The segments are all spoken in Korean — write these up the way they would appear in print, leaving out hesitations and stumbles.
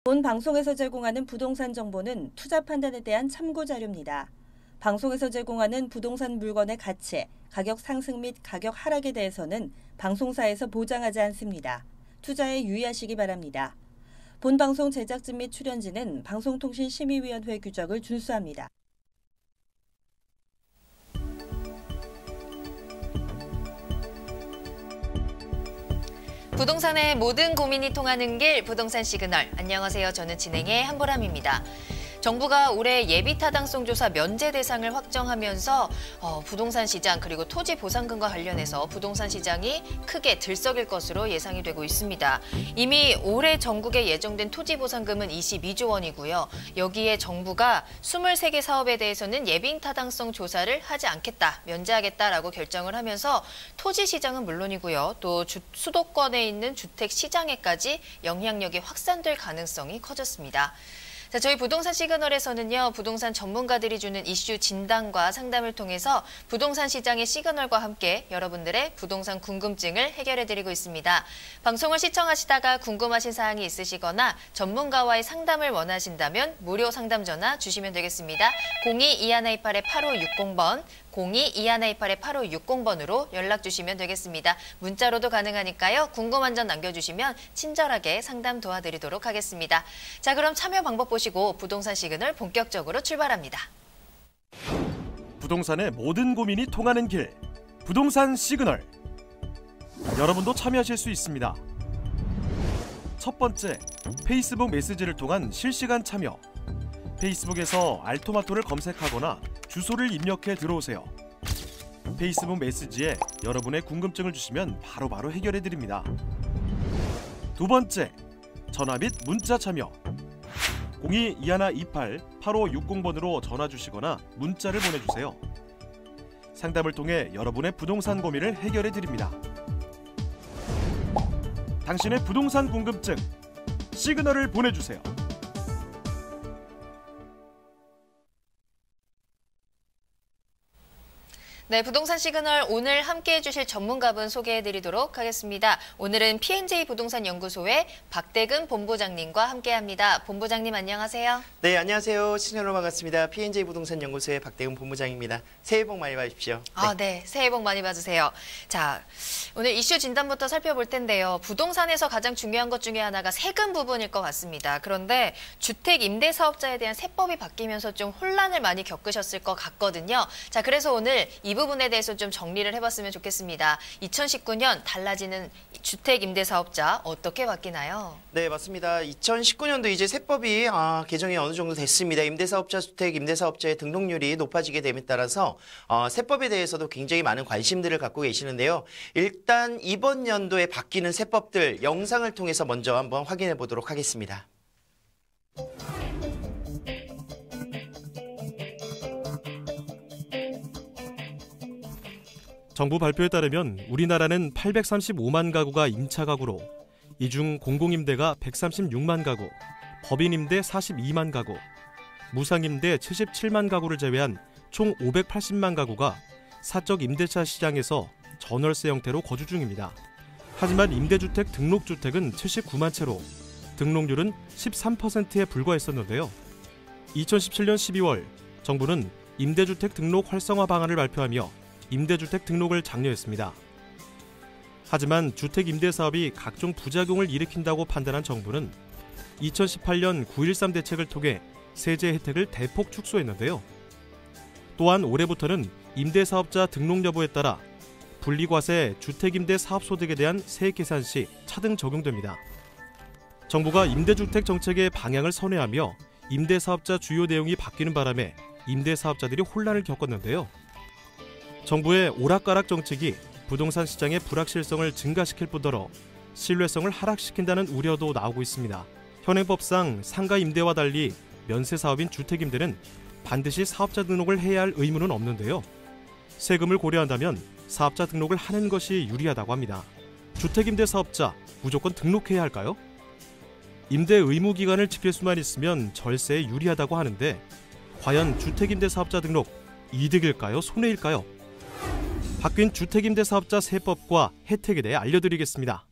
본 방송에서 제공하는 부동산 정보는 투자 판단에 대한 참고 자료입니다. 방송에서 제공하는 부동산 물건의 가치, 가격 상승 및 가격 하락에 대해서는 방송사에서 보장하지 않습니다. 투자에 유의하시기 바랍니다. 본 방송 제작진 및 출연진은 방송통신심의위원회 규정을 준수합니다. 부동산의 모든 고민이 통하는 길 부동산 시그널. 안녕하세요. 저는 진행의 한보람입니다. 정부가 올해 예비 타당성 조사 면제 대상을 확정하면서 부동산 시장 그리고 토지 보상금과 관련해서 부동산 시장이 크게 들썩일 것으로 예상이 되고 있습니다. 이미 올해 전국에 예정된 토지 보상금은 22조 원이고요. 여기에 정부가 23개 사업에 대해서는 예비 타당성 조사를 하지 않겠다, 면제하겠다라고 결정을 하면서 토지 시장은 물론이고요. 또 수도권에 있는 주택 시장에까지 영향력이 확산될 가능성이 커졌습니다. 자, 저희 부동산 시그널에서는요, 부동산 전문가들이 주는 이슈 진단과 상담을 통해서 부동산 시장의 시그널과 함께 여러분들의 부동산 궁금증을 해결해드리고 있습니다. 방송을 시청하시다가 궁금하신 사항이 있으시거나 전문가와의 상담을 원하신다면 무료 상담 전화 주시면 되겠습니다. 02-2128-8560번, 02-2128-8560번으로 연락 주시면 되겠습니다. 문자로도 가능하니까요. 궁금한 점 남겨주시면 친절하게 상담 도와드리도록 하겠습니다. 자, 그럼 참여 방법 보시고 부동산 시그널 본격적으로 출발합니다. 부동산의 모든 고민이 통하는 길, 부동산 시그널. 여러분도 참여하실 수 있습니다. 첫 번째, 페이스북 메시지를 통한 실시간 참여. 페이스북에서 알토마토를 검색하거나 주소를 입력해 들어오세요. 페이스북 메시지에 여러분의 궁금증을 주시면 바로바로 해결해 드립니다. 두 번째, 전화 및 문자 참여. 02-2128-8560번으로 전화 주시거나 문자를 보내주세요. 상담을 통해 여러분의 부동산 고민을 해결해 드립니다. 당신의 부동산 궁금증, 시그널을 보내주세요. 네, 부동산 시그널 오늘 함께해 주실 전문가분 소개해드리도록 하겠습니다. 오늘은 P&J 부동산 연구소의 박대근 본부장님과 함께합니다. 본부장님 안녕하세요. 네, 안녕하세요. 신현로 반갑습니다. P&J 부동산 연구소의 박대근 본부장입니다. 새해 복 많이 받으십시오. 네, 새해 복 많이 받으세요. 자, 오늘 이슈 진단부터 살펴볼 텐데요. 부동산에서 가장 중요한 것 중에 하나가 세금 부분일 것 같습니다. 그런데 주택 임대 사업자에 대한 세법이 바뀌면서 좀 혼란을 많이 겪으셨을 것 같거든요. 자, 그래서 오늘 이 부분에 대해서 좀 정리를 해봤으면 좋겠습니다. 2019년 달라지는 주택 임대 사업자 어떻게 바뀌나요? 네, 맞습니다. 2019년도 이제 세법이 개정이 어느 정도 됐습니다. 임대사업자, 주택 임대사업자의 등록률이 높아지게 됨에 따라서 세법에 대해서도 굉장히 많은 관심들을 갖고 계시는데요. 일단 이번 연도에 바뀌는 세법들 영상을 통해서 먼저 한번 확인해 보도록 하겠습니다. 정부 발표에 따르면 우리나라는 835만 가구가 임차 가구로, 이 중 공공임대가 136만 가구, 법인임대 42만 가구, 무상임대 77만 가구를 제외한 총 580만 가구가 사적 임대차 시장에서 전월세 형태로 거주 중입니다. 하지만 임대주택 등록주택은 79만 채로 등록률은 13%에 불과했었는데요. 2017년 12월 정부는 임대주택 등록 활성화 방안을 발표하며 임대주택 등록을 장려했습니다. 하지만 주택 임대 사업이 각종 부작용을 일으킨다고 판단한 정부는 2018년 9.13 대책을 통해 세제 혜택을 대폭 축소했는데요. 또한 올해부터는 임대사업자 등록 여부에 따라 분리과세 주택임대 사업소득에 대한 세액 계산 시 차등 적용됩니다. 정부가 임대주택 정책의 방향을 선회하며 임대사업자 주요 내용이 바뀌는 바람에 임대사업자들이 혼란을 겪었는데요. 정부의 오락가락 정책이 부동산 시장의 불확실성을 증가시킬 뿐더러 신뢰성을 하락시킨다는 우려도 나오고 있습니다. 현행법상 상가 임대와 달리 면세 사업인 주택임대는 반드시 사업자 등록을 해야 할 의무는 없는데요. 세금을 고려한다면 사업자 등록을 하는 것이 유리하다고 합니다. 주택임대 사업자 무조건 등록해야 할까요? 임대 의무 기간을 지킬 수만 있으면 절세에 유리하다고 하는데 과연 주택임대 사업자 등록 이득일까요? 손해일까요? 바뀐 주택임대 사업자 세법과 혜택에 대해 알려드리겠습니다.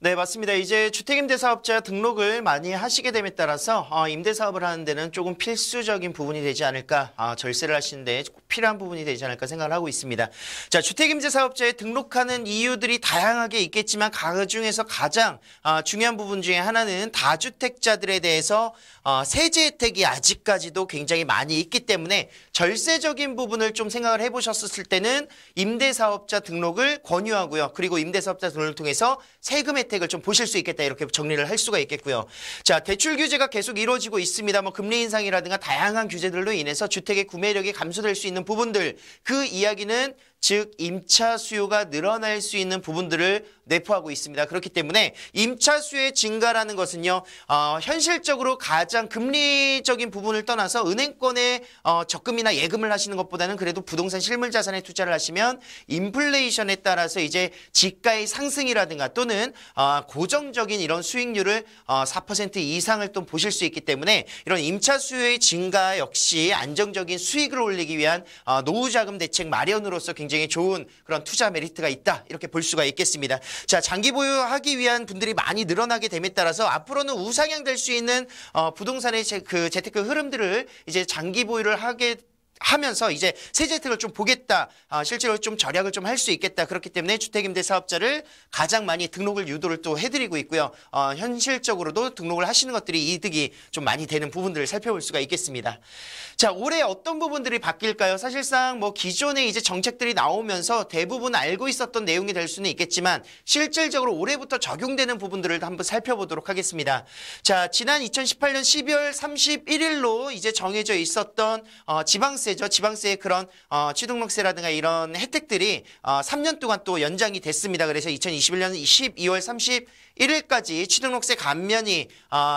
네, 맞습니다. 이제 주택임대사업자 등록을 많이 하시게 됨에 따라서 임대사업을 하는 데는 조금 필수적인 부분이 되지 않을까, 절세를 하시는데 꼭 필요한 부분이 되지 않을까 생각을 하고 있습니다. 자, 주택임대사업자에 등록하는 이유들이 다양하게 있겠지만 그 중에서 가장 중요한 부분 중에 하나는 다주택자들에 대해서 세제 혜택이 아직까지도 굉장히 많이 있기 때문에 절세적인 부분을 좀 생각을 해보셨을 때는 임대사업자 등록을 권유하고요. 그리고 임대사업자 등록을 통해서 세금 혜택을 좀 보실 수 있겠다, 이렇게 정리를 할 수가 있겠고요. 자, 대출 규제가 계속 이루어지고 있습니다. 뭐 금리 인상이라든가 다양한 규제들로 인해서 주택의 구매력이 감소될 수 있는 부분들, 그 이야기는 즉 임차 수요가 늘어날 수 있는 부분들을 내포하고 있습니다. 그렇기 때문에 임차 수요의 증가라는 것은요, 현실적으로 가장 금리적인 부분을 떠나서 은행권에 적금이나 예금을 하시는 것보다는 그래도 부동산 실물 자산에 투자를 하시면 인플레이션에 따라서 이제 지가의 상승이라든가 또는 고정적인 이런 수익률을 4% 이상을 또 보실 수 있기 때문에 이런 임차 수요의 증가 역시 안정적인 수익을 올리기 위한 노후자금 대책 마련으로서 굉장히 좋은 그런 투자 메리트가 있다, 이렇게 볼 수가 있겠습니다. 자, 장기 보유하기 위한 분들이 많이 늘어나게 됨에 따라서 앞으로는 우상향 될 수 있는 부동산의 재테크 흐름들을 이제 장기 보유를 하면서 이제 세제 혜택을 좀 보겠다, 실제로 좀 절약을 좀 할 수 있겠다. 그렇기 때문에 주택임대사업자를 가장 많이 등록을 유도를 또 해드리고 있고요. 현실적으로도 등록을 하시는 것들이 이득이 좀 많이 되는 부분들을 살펴볼 수가 있겠습니다. 자, 올해 어떤 부분들이 바뀔까요? 사실상 뭐 기존에 이제 정책들이 나오면서 대부분 알고 있었던 내용이 될 수는 있겠지만 실질적으로 올해부터 적용되는 부분들을 한번 살펴보도록 하겠습니다. 자, 지난 2018년 12월 31일로 이제 정해져 있었던 지방세의 그런 취등록세라든가 이런 혜택들이 3년 동안 또 연장이 됐습니다. 그래서 2021년 12월 31일까지 취등록세 감면이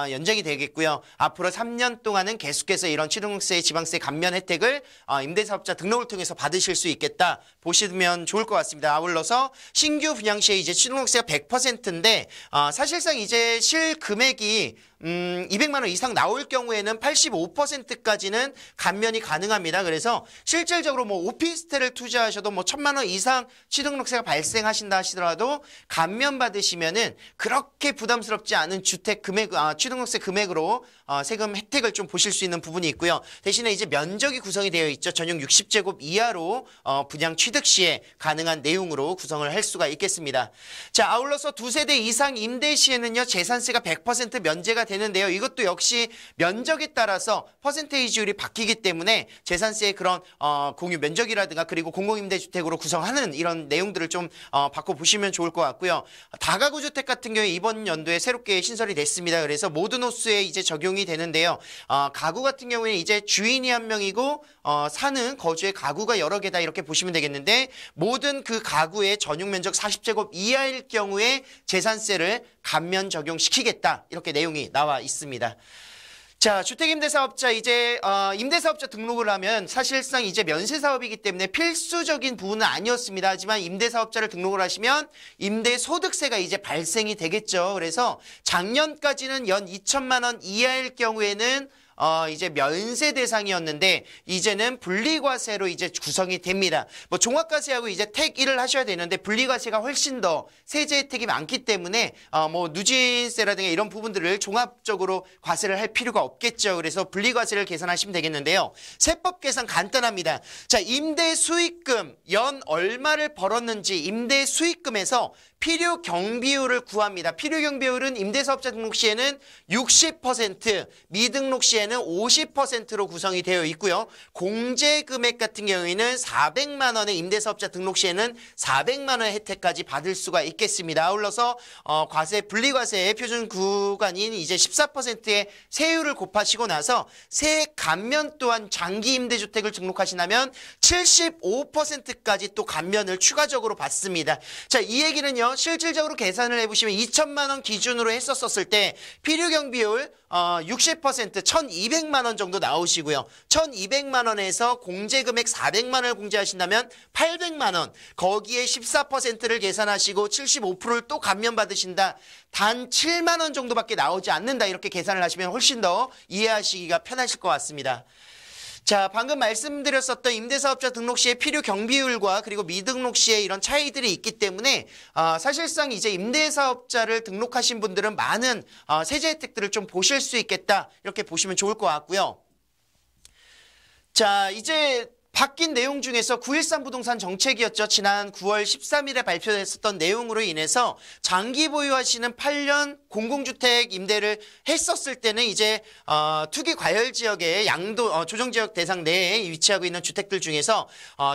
연장이 되겠고요. 앞으로 3년 동안은 계속해서 이런 취등록세, 지방세 감면 혜택을 임대사업자 등록을 통해서 받으실 수 있겠다 보시면 좋을 것 같습니다. 아울러서 신규 분양시에 이제 취등록세가 100%인데 사실상 이제 실금액이 200만 원 이상 나올 경우에는 85%까지는 감면이 가능합니다. 그래서 실질적으로 뭐 오피스텔을 투자하셔도 뭐 1,000만 원 이상 취등록세가 발생하신다 하시더라도 감면 받으시면은 그렇게 부담스럽지 않은 주택 금액, 취등록세 금액으로 세금 혜택을 좀 보실 수 있는 부분이 있고요. 대신에 이제 면적이 구성이 되어 있죠. 전용 60제곱 이하로 분양 취득 시에 가능한 내용으로 구성을 할 수가 있겠습니다. 자, 아울러서 2세대 이상 임대 시에는요, 재산세가 100% 면제가 되는데요. 이것도 역시 면적에 따라서 퍼센테이지율이 바뀌기 때문에 재산세의 그런 공유 면적이라든가 그리고 공공임대주택으로 구성하는 이런 내용들을 좀 바꿔보시면 좋을 것 같고요. 다가구 주택 같은 경우에 이번 연도에 새롭게 신설이 됐습니다. 그래서 모든 호수에 이제 적용이 되는데요. 가구 같은 경우에는 이제 주인이 한 명이고 사는 거주의 가구가 여러 개다, 이렇게 보시면 되겠는데 모든 그 가구의 전용 면적 40제곱 이하일 경우에 재산세를 감면 적용시키겠다, 이렇게 내용이 나와 있습니다. 자, 주택임대사업자 이제 임대사업자 등록을 하면 사실상 이제 면세사업이기 때문에 필수적인 부분은 아니었습니다. 하지만 임대사업자를 등록을 하시면 임대소득세가 이제 발생이 되겠죠. 그래서 작년까지는 연 2천만 원 이하일 경우에는 이제 면세 대상이었는데 이제는 분리과세로 이제 구성이 됩니다. 뭐 종합과세하고 이제 택 1을 하셔야 되는데 분리과세가 훨씬 더 세제 혜택이 많기 때문에 뭐 누진세라든가 이런 부분들을 종합적으로 과세를 할 필요가 없겠죠. 그래서 분리과세를 계산하시면 되겠는데요. 세법 계산 간단합니다. 자, 임대 수익금 연 얼마를 벌었는지 임대 수익금에서 필요 경비율을 구합니다. 필요 경비율은 임대사업자 등록 시에는 60%, 미등록 시에는 50%로 구성이 되어 있고요. 공제 금액 같은 경우에는 400만 원의 임대사업자 등록 시에는 400만 원의 혜택까지 받을 수가 있겠습니다. 아울러서 과세 분리과세의 표준 구간인 이제 14%의 세율을 곱하시고 나서 세 감면 또한 장기 임대주택을 등록하신다면 75%까지 또 감면을 추가적으로 받습니다. 자, 이 얘기는요, 실질적으로 계산을 해보시면 2천만 원 기준으로 했었을 때 필요 경비율 60% 1,200만 원 정도 나오시고요. 1,200만 원에서 공제금액 400만 원을 공제하신다면 800만 원, 거기에 14%를 계산하시고 75%를 또 감면받으신다. 단 7만 원 정도밖에 나오지 않는다. 이렇게 계산을 하시면 훨씬 더 이해하시기가 편하실 것 같습니다. 자, 방금 말씀드렸었던 임대사업자 등록 시의 필요 경비율과 그리고 미등록 시의 이런 차이들이 있기 때문에 사실상 이제 임대사업자를 등록하신 분들은 많은 세제 혜택들을 좀 보실 수 있겠다 이렇게 보시면 좋을 것 같고요. 자, 이제 바뀐 내용 중에서 9.13 부동산 정책이었죠. 지난 9월 13일에 발표됐었던 내용으로 인해서 장기 보유하시는 8년 공공주택 임대를 했었을 때는 이제 투기 과열 지역의 양도 조정지역 대상 내에 위치하고 있는 주택들 중에서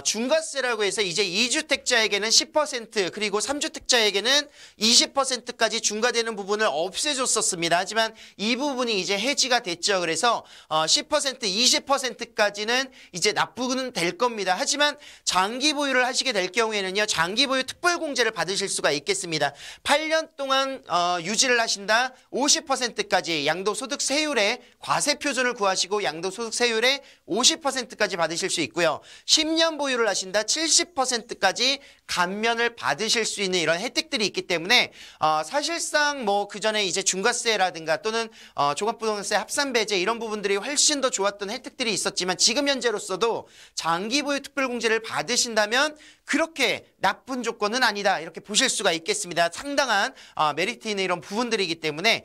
중과세라고 해서 이제 2주택자에게는 10% 그리고 3주택자에게는 20%까지 중과되는 부분을 없애줬었습니다. 하지만 이 부분이 이제 해지가 됐죠. 그래서 10%, 20%까지는 이제 납부는 될 겁니다. 하지만 장기 보유를 하시게 될 경우에는요. 장기 보유 특별공제를 받으실 수가 있겠습니다. 8년 동안 유지를 하신다 50%까지 양도소득세율의 과세표준을 구하시고 양도소득세율의 50%까지 받으실 수 있고요. 10년 보유를 하신다 70%까지 감면을 받으실 수 있는 이런 혜택들이 있기 때문에 사실상 뭐 그전에 이제 중과세라든가 또는 종합부동산세 합산배제 이런 부분들이 훨씬 더 좋았던 혜택들이 있었지만 지금 현재로서도 장기 보유 특별공제를 받으신다면 그렇게 나쁜 조건은 아니다 이렇게 보실 수가 있겠습니다. 상당한 메리트 있는 이런 부분들이기 때문에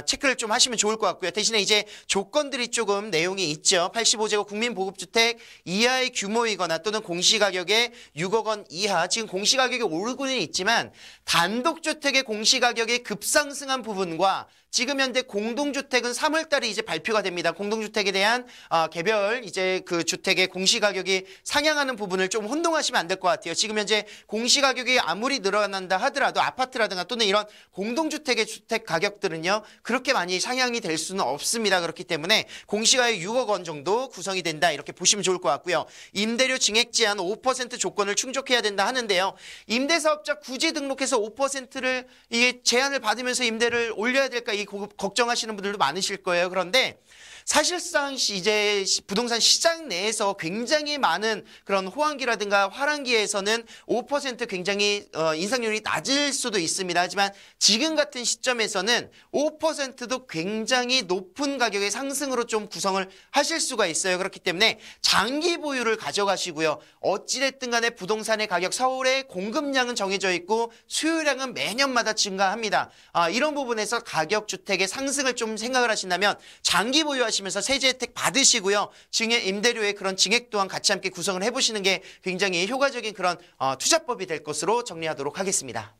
체크를 좀 하시면 좋을 것 같고요. 대신에 이제 조건들이 조금 내용이 있죠. 85제곱 국민보급주택 이하의 규모이거나 또는 공시가격의 6억 원 이하 지금 공시가격이 오르고는 있지만 단독주택의 공시가격이 급상승한 부분과 지금 현재 공동주택은 3월 달에 이제 발표가 됩니다. 공동주택에 대한 개별 이제 그 주택의 공시가격이 상향하는 부분을 좀 혼동하시면 안 될 것 같아요. 지금 현재 공시가격이 아무리 늘어난다 하더라도 아파트라든가 또는 이런 공동주택의 주택 가격들은요. 그렇게 많이 상향이 될 수는 없습니다. 그렇기 때문에 공시가격 6억 원 정도 구성이 된다. 이렇게 보시면 좋을 것 같고요. 임대료 증액 제한 5% 조건을 충족해야 된다 하는데요. 임대사업자 굳이 등록해서 5%를 이게 제한을 받으면서 임대를 올려야 될까 이 걱정하시는 분들도 많으실 거예요. 그런데 사실상 이제 부동산 시장 내에서 굉장히 많은 그런 호황기라든가 화랑기에서는 5% 굉장히 인상률이 낮을 수도 있습니다. 하지만 지금 같은 시점에서는 5%도 굉장히 높은 가격의 상승으로 좀 구성을 하실 수가 있어요. 그렇기 때문에 장기 보유를 가져가시고요. 어찌됐든 간에 부동산의 가격 서울의 공급량은 정해져 있고 수요량은 매년마다 증가합니다. 이런 부분에서 가격 주택의 상승을 좀 생각을 하신다면 장기 보유하시면서 세제 혜택 받으시고요. 임대료의 그런 증액 또한 같이 함께 구성을 해보시는 게 굉장히 효과적인 그런 투자법이 될 것으로 정리하도록 하겠습니다.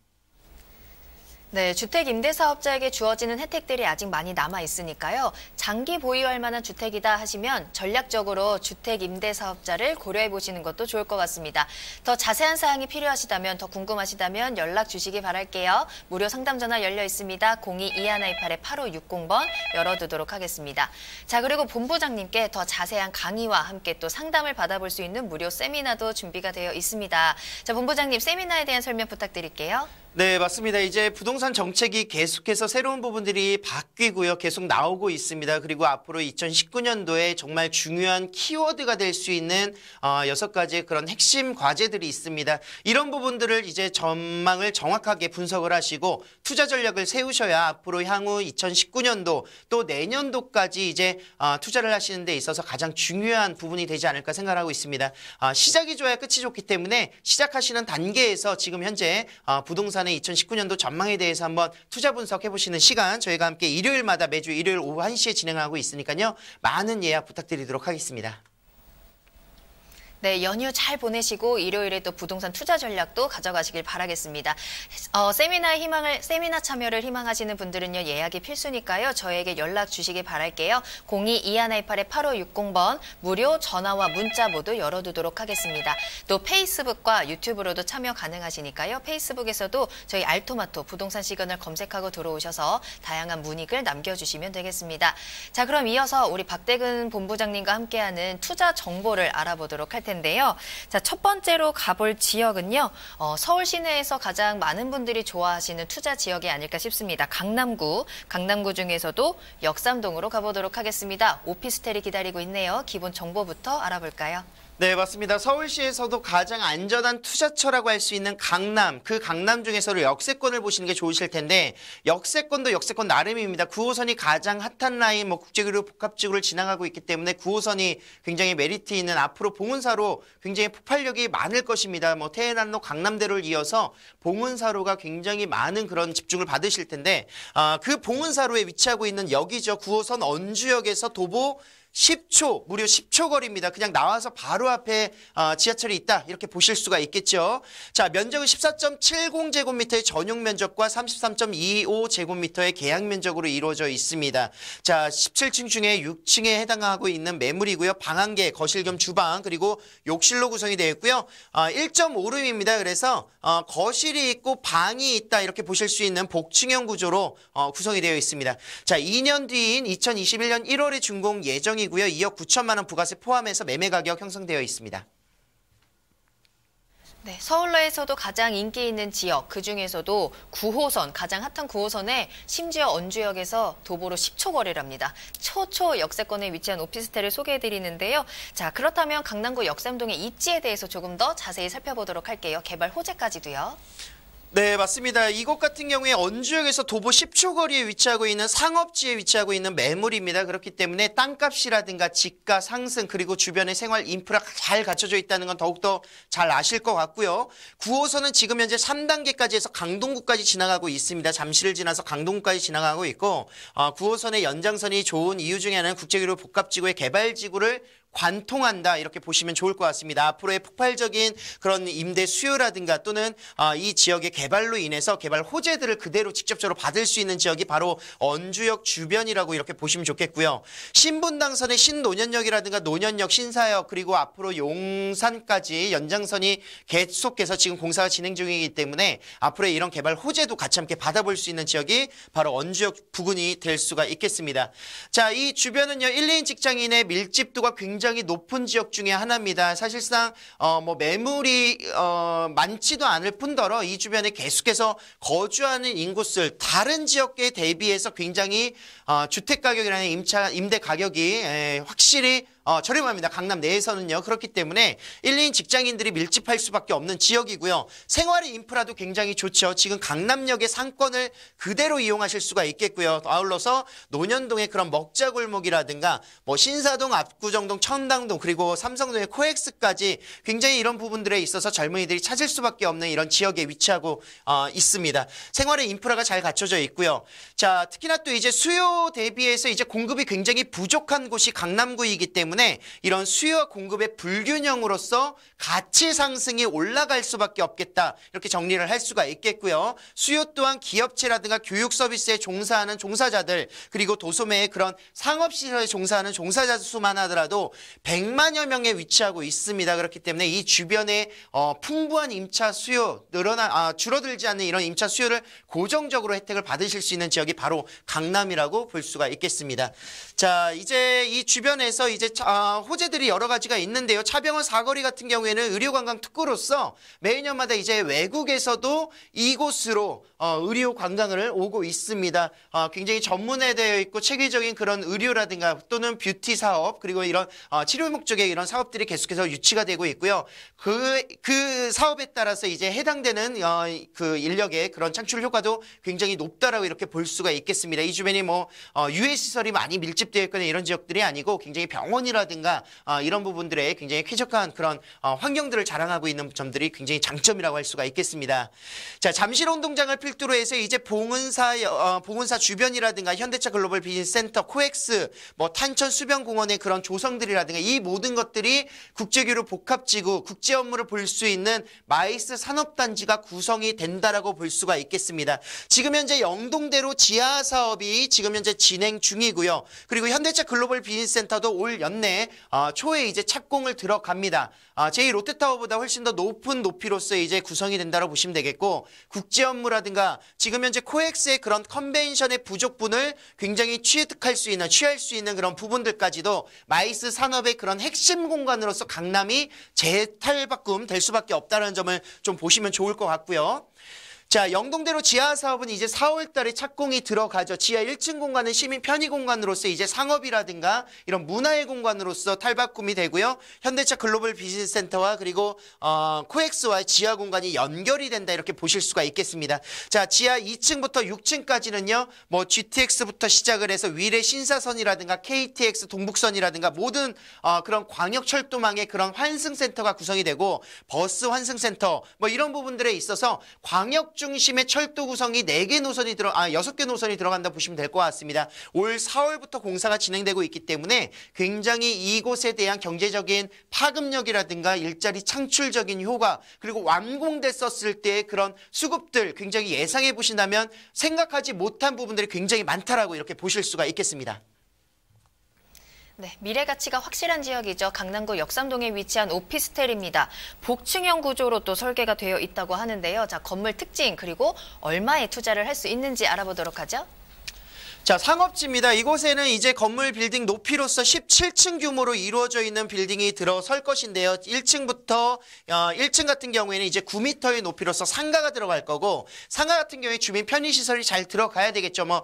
네, 주택 임대사업자에게 주어지는 혜택들이 아직 많이 남아 있으니까요. 장기 보유할 만한 주택이다 하시면 전략적으로 주택 임대사업자를 고려해 보시는 것도 좋을 것 같습니다. 더 자세한 사항이 필요하시다면 더 궁금하시다면 연락 주시기 바랄게요. 무료 상담 전화 열려 있습니다. 02-2128-8560번 열어두도록 하겠습니다. 자, 그리고 본부장님께 더 자세한 강의와 함께 또 상담을 받아볼 수 있는 무료 세미나도 준비가 되어 있습니다. 자, 본부장님 세미나에 대한 설명 부탁드릴게요. 네, 맞습니다. 이제 부동산 정책이 계속해서 새로운 부분들이 바뀌고요. 계속 나오고 있습니다. 그리고 앞으로 2019년도에 정말 중요한 키워드가 될 수 있는 6가지의 그런 핵심 과제들이 있습니다. 이런 부분들을 이제 전망을 정확하게 분석을 하시고 투자 전략을 세우셔야 앞으로 향후 2019년도 또 내년도까지 이제 투자를 하시는 데 있어서 가장 중요한 부분이 되지 않을까 생각하고 있습니다. 시작이 좋아야 끝이 좋기 때문에 시작하시는 단계에서 지금 현재 부동산의 2019년도 전망에 대해서 한번 투자 분석해 보시는 시간 저희가 함께 일요일마다 매주 일요일 오후 1시에 진행하고 있으니까요. 많은 예약 부탁드리도록 하겠습니다. 네, 연휴 잘 보내시고 일요일에 또 부동산 투자 전략도 가져가시길 바라겠습니다. 세미나 참여를 희망하시는 분들은요, 예약이 필수니까요. 저에게 연락 주시기 바랄게요. 02-2128-8560번 무료 전화와 문자 모두 열어두도록 하겠습니다. 또 페이스북과 유튜브로도 참여 가능하시니까요. 페이스북에서도 저희 알토마토 부동산 시그널 검색하고 들어오셔서 다양한 문의글 남겨주시면 되겠습니다. 자, 그럼 이어서 우리 박대근 본부장님과 함께하는 투자 정보를 알아보도록 할 텐데요. 자, 첫 번째로 가볼 지역은요. 서울 시내에서 가장 많은 분들이 좋아하시는 투자 지역이 아닐까 싶습니다. 강남구 중에서도 역삼동으로 가보도록 하겠습니다. 오피스텔이 기다리고 있네요. 기본 정보부터 알아볼까요? 네, 맞습니다. 서울시에서도 가장 안전한 투자처라고 할 수 있는 강남, 그 강남 중에서도 역세권을 보시는 게 좋으실 텐데 역세권도 역세권 나름입니다. 9호선이 가장 핫한 라인, 국제교류 복합지구를 지나가고 있기 때문에 9호선이 굉장히 메리트 있는 앞으로 봉은사로 굉장히 폭발력이 많을 것입니다. 태해난로 강남대로를 이어서 봉은사로가 굉장히 많은 그런 집중을 받으실 텐데 그 봉은사로에 위치하고 있는 역이죠. 9호선 언주역에서 도보 10초, 무려 10초 거리입니다. 그냥 나와서 바로 앞에 지하철이 있다 이렇게 보실 수가 있겠죠. 자, 면적은 14.70제곱미터의 전용 면적과 33.25제곱미터의 계약 면적으로 이루어져 있습니다. 자, 17층 중에 6층에 해당하고 있는 매물이고요. 방 한 개, 거실 겸 주방, 그리고 욕실로 구성이 되어 있고요. 1.5룸입니다. 그래서 거실이 있고 방이 있다 이렇게 보실 수 있는 복층형 구조로 구성이 되어 있습니다. 자, 2년 뒤인 2021년 1월에 준공 예정이고요. 2억 9천만 원 부가세 포함해서 매매 가격 형성되어 있습니다. 네, 서울내에서도 가장 인기 있는 지역, 그중에서도 9호선, 가장 핫한 9호선에 심지어 언주역에서 도보로 10초 거리랍니다. 초초 역세권에 위치한 오피스텔을 소개해드리는데요. 자, 그렇다면 강남구 역삼동의 입지에 대해서 조금 더 자세히 살펴보도록 할게요. 개발 호재까지도요. 네, 맞습니다. 이곳 같은 경우에 언주역에서 도보 10초 거리에 위치하고 있는 상업지에 위치하고 있는 매물입니다. 그렇기 때문에 땅값이라든가 집가 상승 그리고 주변의 생활 인프라가 잘 갖춰져 있다는 건 더욱더 잘 아실 것 같고요. 9호선은 지금 현재 3단계까지 해서 강동구까지 지나가고 있습니다. 잠실을 지나서 강동구까지 지나가고 있고 9호선의 연장선이 좋은 이유 중에 하나는 국제교류 복합지구의 개발지구를 관통한다 이렇게 보시면 좋을 것 같습니다. 앞으로의 폭발적인 그런 임대 수요라든가 또는 이 지역의 개발로 인해서 개발 호재들을 그대로 직접적으로 받을 수 있는 지역이 바로 언주역 주변이라고 이렇게 보시면 좋겠고요. 신분당선의 신노년역이라든가 노년역, 신사역 그리고 앞으로 용산까지 연장선이 계속해서 지금 공사가 진행 중이기 때문에 앞으로의 이런 개발 호재도 같이 함께 받아볼 수 있는 지역이 바로 언주역 부근이 될 수가 있겠습니다. 자, 이 주변은요 1, 2인 직장인의 밀집도가 굉장히 높은 지역 중에 하나입니다. 사실상 매물이 많지도 않을 뿐더러 이 주변에 계속해서 거주하는 인구수를 다른 지역에 대비해서 굉장히 주택 가격이라는 임대 가격이 확실히 저렴합니다. 강남 내에서는요. 그렇기 때문에 1, 2인 직장인들이 밀집할 수밖에 없는 지역이고요. 생활의 인프라도 굉장히 좋죠. 지금 강남역의 상권을 그대로 이용하실 수가 있겠고요. 아울러서 논현동의 그런 먹자골목이라든가 신사동, 압구정동, 청담동 그리고 삼성동의 코엑스까지 굉장히 이런 부분들에 있어서 젊은이들이 찾을 수밖에 없는 이런 지역에 위치하고 있습니다. 생활의 인프라가 잘 갖춰져 있고요. 자, 특히나 또 이제 수요 대비해서 이제 공급이 굉장히 부족한 곳이 강남구이기 때문에 이런 수요와 공급의 불균형으로서 가치 상승이 올라갈 수밖에 없겠다. 이렇게 정리를 할 수가 있겠고요. 수요 또한 기업체라든가 교육 서비스에 종사하는 종사자들 그리고 도소매의 그런 상업시설에 종사하는 종사자 수만 하더라도 100만여 명에 위치하고 있습니다. 그렇기 때문에 이 주변에 풍부한 임차 수요 줄어들지 않는 이런 임차 수요를 고정적으로 혜택을 받으실 수 있는 지역이 바로 강남이라고 볼 수가 있겠습니다. 자, 이제 이 주변에서 이제 호재들이 여러 가지가 있는데요. 차병원 사거리 같은 경우에는 의료관광 특구로서 매년마다 이제 외국에서도 이곳으로 의료 관광을 오고 있습니다. 굉장히 전문화되어 있고 체계적인 그런 의료라든가 또는 뷰티 사업 그리고 이런 치료 목적의 이런 사업들이 계속해서 유치가 되고 있고요. 그 사업에 따라서 이제 해당되는 그 인력의 그런 창출 효과도 굉장히 높다라고 이렇게 볼 수가 있겠습니다. 이 주변이 유해 시설이 많이 밀집되어 있거나 이런 지역들이 아니고 굉장히 병원이라든가 이런 부분들에 굉장히 쾌적한 그런 환경들을 자랑하고 있는 점들이 굉장히 장점이라고 할 수가 있겠습니다. 자, 잠실운동장을 필두로 해서 이제 봉은사 주변이라든가 현대차 글로벌 비즈니스 센터, 코엑스, 탄천 수변공원의 그런 조성들이라든가 이 모든 것들이 국제교류 복합지구, 국제 업무를 볼 수 있는 마이스 산업단지가 구성이 된다라고 볼 수가 있겠습니다. 지금 현재 영동대로 지하 사업이 지금 현재 진행 중이고요. 그리고 현대차 글로벌 비즈니스 센터도 올 연내 초에 이제 착공을 들어갑니다. 제2 롯데타워보다 훨씬 더 높은 높이로서 이제 구성이 된다고 보시면 되겠고 국제 업무라든가 지금 현재 코엑스의 그런 컨벤션의 부족분을 굉장히 취할 수 있는 그런 부분들까지도 마이스 산업의 그런 핵심 공간으로서 강남이 재탈바꿈 될 수밖에 없다는 점을 좀 보시면 좋을 것 같고요. 자, 영동대로 지하 사업은 이제 4월 달에 착공이 들어가죠. 지하 1층 공간은 시민 편의 공간으로서 이제 상업이라든가 이런 문화의 공간으로서 탈바꿈이 되고요. 현대차 글로벌 비즈니스 센터와 그리고 코엑스와 지하 공간이 연결이 된다 이렇게 보실 수가 있겠습니다. 자, 지하 2층부터 6층까지는요. 뭐 GTX부터 시작을 해서 위례 신사선이라든가 KTX 동북선이라든가 모든 그런 광역철도망의 그런 환승센터가 구성이 되고 버스 환승센터 뭐 이런 부분들에 있어서 광역 중심의 철도 구성이 4개 노선이 6개 노선이 들어간다 보시면 될 것 같습니다. 올 4월부터 공사가 진행되고 있기 때문에 굉장히 이곳에 대한 경제적인 파급력이라든가 일자리 창출적인 효과 그리고 완공됐었을 때의 그런 수급들 굉장히 예상해 보신다면 생각하지 못한 부분들이 굉장히 많다라고 이렇게 보실 수가 있겠습니다. 네, 미래 가치가 확실한 지역이죠. 강남구 역삼동에 위치한 오피스텔입니다. 복층형 구조로 또 설계가 되어 있다고 하는데요. 자, 건물 특징 그리고 얼마에 투자를 할 수 있는지 알아보도록 하죠. 자, 상업지입니다. 이곳에는 이제 건물 빌딩 높이로서 17층 규모로 이루어져 있는 빌딩이 들어설 것인데요. 1층부터 1층 같은 경우에는 이제 9m의 높이로서 상가가 들어갈 거고 상가 같은 경우에 주민 편의시설이 잘 들어가야 되겠죠. 뭐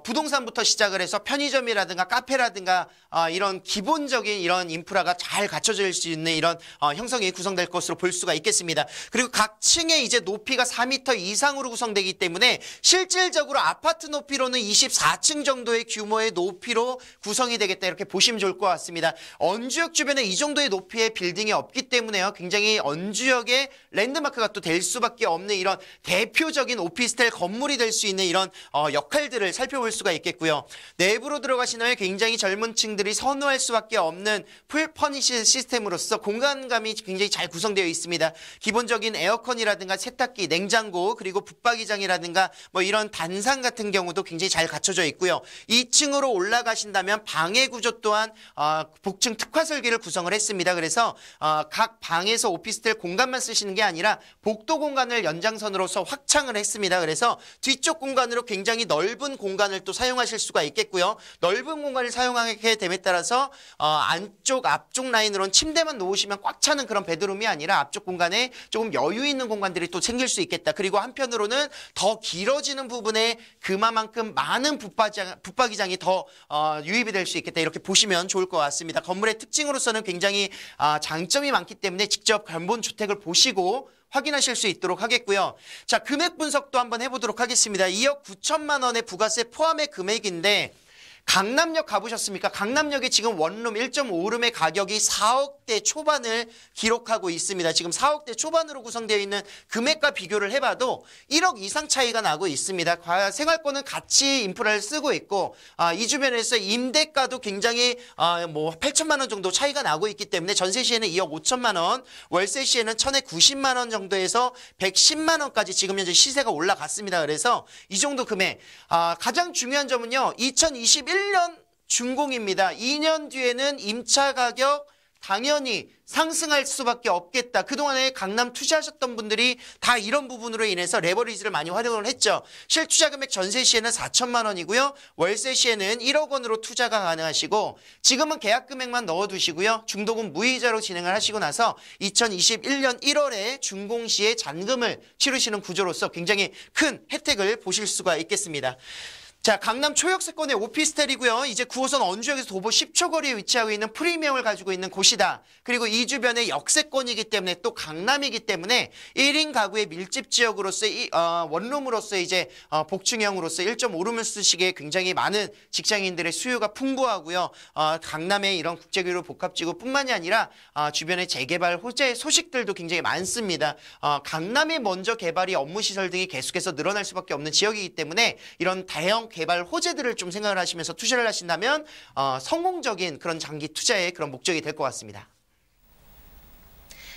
부동산부터 시작을 해서 편의점이라든가 카페라든가 이런 기본적인 이런 인프라가 잘 갖춰질 수 있는 이런 형성이 구성될 것으로 볼 수가 있겠습니다. 그리고 각 층의 이제 높이가 4m 이상으로 구성되기 때문에 실질적으로 아파트 높이로는 24층 정도의 규모의 높이로 구성이 되겠다 이렇게 보시면 좋을 것 같습니다. 언주역 주변에 이 정도의 높이의 빌딩이 없기 때문에요. 굉장히 언주역의 랜드마크가 또 될 수밖에 없는 이런 대표적인 오피스텔 건물이 될 수 있는 이런 역할들을 살펴볼 수가 있겠고요. 내부로 들어가시면 굉장히 젊은 층들이 선호할 수밖에 없는 풀 퍼니시 시스템으로서 공간감이 굉장히 잘 구성되어 있습니다. 기본적인 에어컨이라든가 세탁기, 냉장고 그리고 붙박이장이라든가 뭐 이런 단상 같은 경우도 굉장히 잘 갖춰져 있고요. 2층으로 올라가신다면 방해 구조 또한 복층 특화 설계를 구성을 했습니다. 그래서 각 방에서 오피스텔 공간만 쓰시는 게 아니라 복도 공간을 연장선으로서 확장을 했습니다. 그래서 뒤쪽 공간으로 굉장히 넓은 공간을 또 사용하실 수가 있겠고요. 넓은 공간을 사용하게 됨에 따라서 안쪽 앞쪽 라인으로는 침대만 놓으시면 꽉 차는 그런 베드룸이 아니라 앞쪽 공간에 조금 여유 있는 공간들이 또 생길 수 있겠다. 그리고 한편으로는 더 길어지는 부분에 그만큼 많은 붙박이장이 더 유입이 될 수 있겠다. 이렇게 보시면 좋을 것 같습니다. 건물의 특징으로서는 굉장히 장점이 많기 때문에 직접 견본 주택을 보시고 확인하실 수 있도록 하겠고요. 자, 금액 분석도 한번 해보도록 하겠습니다. 2억 9천만 원의 부가세 포함의 금액인데 강남역 가보셨습니까? 강남역에 지금 원룸 1.5룸의 가격이 4억대 초반을 기록하고 있습니다. 지금 4억대 초반으로 구성되어 있는 금액과 비교를 해봐도 1억 이상 차이가 나고 있습니다. 생활권은 같이 인프라를 쓰고 있고 이 주변에서 임대가도 굉장히 뭐 8천만 원 정도 차이가 나고 있기 때문에 전세 시에는 2억 5천만 원, 월세 시에는 1,090만 원 정도에서 110만 원까지 지금 현재 시세가 올라갔습니다. 그래서 이 정도 금액 가장 중요한 점은요. 2021년 준공입니다. 2년 뒤에는 임차 가격 당연히 상승할 수밖에 없겠다. 그동안에 강남 투자하셨던 분들이 다 이런 부분으로 인해서 레버리지를 많이 활용을 했죠. 실투자 금액 전세 시에는 4천만 원이고요. 월세 시에는 1억 원으로 투자가 가능하시고 지금은 계약 금액만 넣어두시고요. 중도금 무이자로 진행을 하시고 나서 2021년 1월에 준공 시에 잔금을 치르시는 구조로서 굉장히 큰 혜택을 보실 수가 있겠습니다. 자, 강남 초역세권의 오피스텔이고요. 이제 9호선 언주역에서 도보 10초 거리에 위치하고 있는 프리미엄을 가지고 있는 곳이다. 그리고 이 주변에 역세권이기 때문에 또 강남이기 때문에 1인 가구의 밀집 지역으로서 원룸으로서 이제 복층형으로서 1.5룸을 쓰시기에 굉장히 많은 직장인들의 수요가 풍부하고요. 강남의 이런 국제교류 복합지구뿐만이 아니라 주변의 재개발 호재 소식들도 굉장히 많습니다. 강남이 먼저 개발이 업무시설 등이 계속해서 늘어날 수밖에 없는 지역이기 때문에 이런 대형 개발 호재들을 좀 생각을 하시면서 투자를 하신다면 성공적인 그런 장기 투자의 그런 목적이 될 것 같습니다.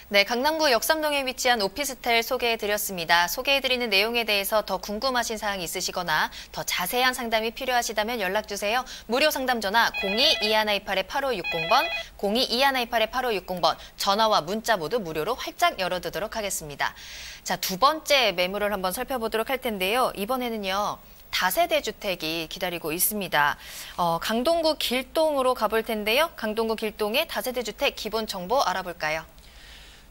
네, 강남구 역삼동에 위치한 오피스텔 소개해드렸습니다. 소개해드리는 내용에 대해서 더 궁금하신 사항이 있으시거나 더 자세한 상담이 필요하시다면 연락주세요. 무료 상담 전화 02-2128-8560번, 02-2128-8560번, 전화와 문자 모두 무료로 활짝 열어두도록 하겠습니다. 자, 두 번째 매물을 한번 살펴보도록 할 텐데요. 이번에는요. 다세대 주택이 기다리고 있습니다. 강동구 길동으로 가볼 텐데요. 강동구 길동의 다세대 주택 기본 정보 알아볼까요?